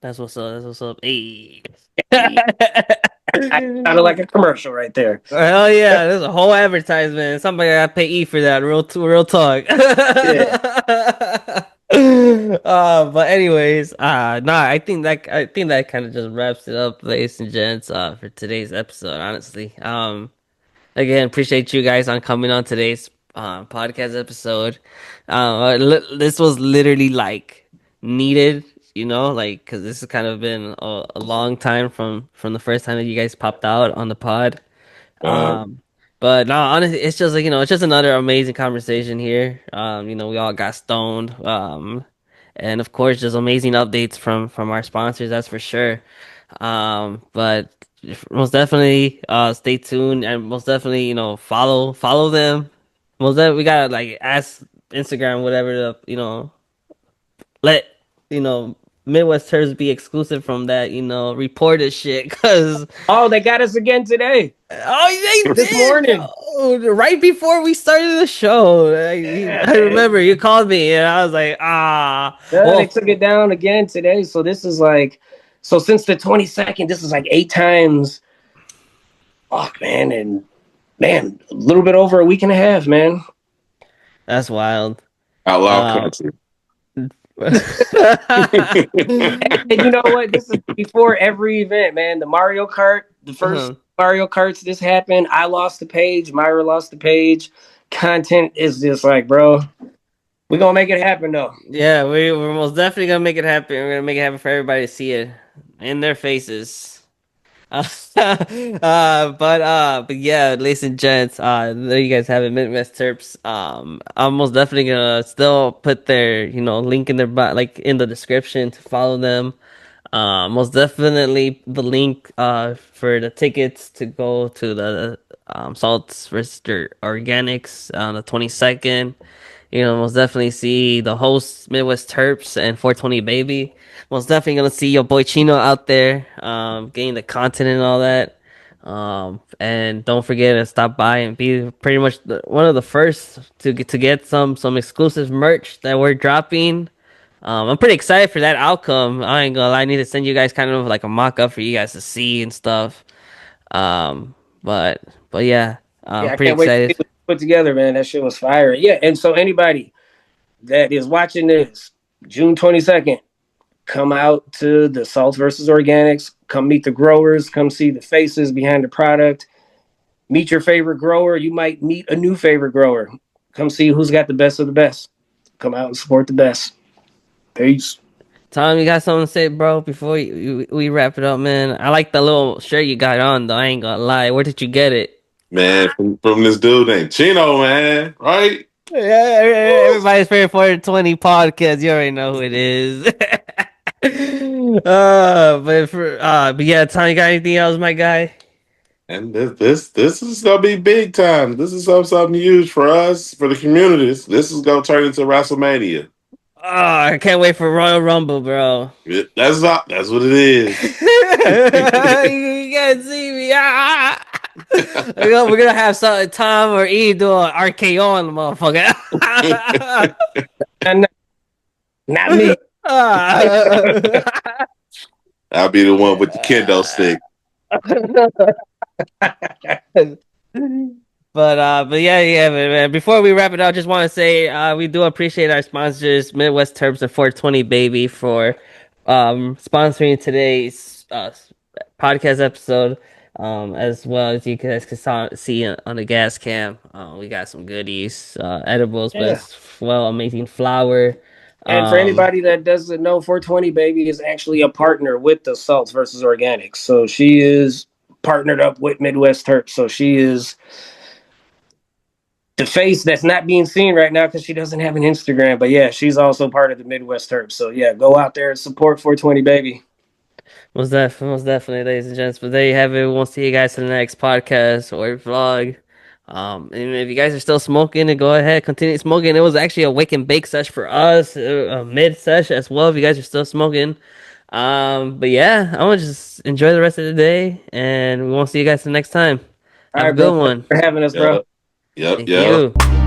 That's what's up. That's what's up. Hey. I sounded like a commercial right there. Hell yeah, there's a whole advertisement. Somebody gotta pay E for that. Real talk. Yeah. But anyways, nah, I think that kind of just wraps it up, ladies and gents, for today's episode. Honestly, again, appreciate you guys on coming on today's podcast episode. This was literally like needed, like because this has kind of been a long time from the first time that you guys popped out on the pod. Uh, Um, but no, honestly, it's just like, it's just another amazing conversation here. We all got stoned. And of course, just amazing updates from our sponsors, that's for sure. But most definitely, stay tuned and most definitely, follow them. Most definitely, we gotta like ask Instagram, whatever, to, let, you know, Midwest Terpz be exclusive from that, reported shit, cause Oh, they got us again today, oh, they this did, morning. bro. Right before we started the show, Yeah, I remember man. you called me, and I was like, ah, Yeah, they well, took it down again today. So this is like, so since the 22nd, this is like 8 times. Fuck, man. And man, a little bit over a week and a half, man. that's wild. Outlaw Um, country. And you know what? This is before every event, man. The Mario Kart, the first uh-huh. Mario Karts, this happened. I lost the page. Myra lost the page. Content is just like, bro, we're going to make it happen, though. Yeah, we're most definitely gonna make it happen. We're gonna make it happen for everybody to see it in their faces. But yeah, ladies and gents, there you guys have it, Midwest Terps. I'm most definitely gonna still put their, link in their like in the description to follow them. Most definitely the link for the tickets to go to the Salts versus Organics on the 22nd. Most definitely see the hosts Midwest Terps and 420 Baby. Most definitely gonna see your boy Chino out there, getting the content and all that. And don't forget to stop by and be pretty much one of the first to get some exclusive merch that we're dropping. I'm pretty excited for that outcome. I ain't gonna lie, I need to send you guys kind of like a mock up for you guys to see and stuff. Um, but but yeah, I'm Yeah, I pretty can't wait to see excited. what you put together, man. That shit was fire. Yeah, and so anybody that is watching this, June 22nd, come out to the Salts versus Organics. Come meet the growers. Come see the faces behind the product. Meet your favorite grower. You might meet a new favorite grower. Come see who's got the best of the best. Come out and support the best. Peace. Tom, you got something to say, bro? Before we wrap it up, man. I like the little shirt you got on, though. I ain't gonna lie. Where did you get it? Man, from this dude named Chino, man, right? Yeah, Woo. everybody's favorite 420 podcast. You already know who it is. But yeah, Tom, you got anything else, my guy? And this is gonna be big time. This is something huge for us, for the communities. This is gonna turn into WrestleMania. Oh, I can't wait for Royal Rumble, bro. That's what it is. You can't see me. Ah! We're gonna have some Tom or E do an RKO on the motherfucker. And not me. Ah. I'll be the one with the kendo stick. But yeah, man. Before we wrap it up, just want to say we do appreciate our sponsors, Midwest Terpz and 420 Baby, for sponsoring today's podcast episode. As well as you guys can see on the gas cam, we got some goodies, edibles, but Yeah. as well amazing flour. And for Um, anybody that doesn't know, 420 Baby is actually a partner with the Salts versus Organics. So she is partnered up with Midwest Terp. So she is the face that's not being seen right now because she doesn't have an Instagram. But yeah, she's also part of the Midwest Terp. So yeah, go out there and support 420 Baby. most definitely, ladies and gents. But there you have it. We'll see you guys in the next podcast or vlog. And if you guys are still smoking, then go ahead, continue smoking. It was actually a wake and bake sesh for us, a mid sesh as well. If you guys are still smoking, but yeah, I want to just enjoy the rest of the day, and we won't see you guys the next time. All Have a right, bro. good Thanks one. for having us, bro. Yep, yep, Thank yep. you.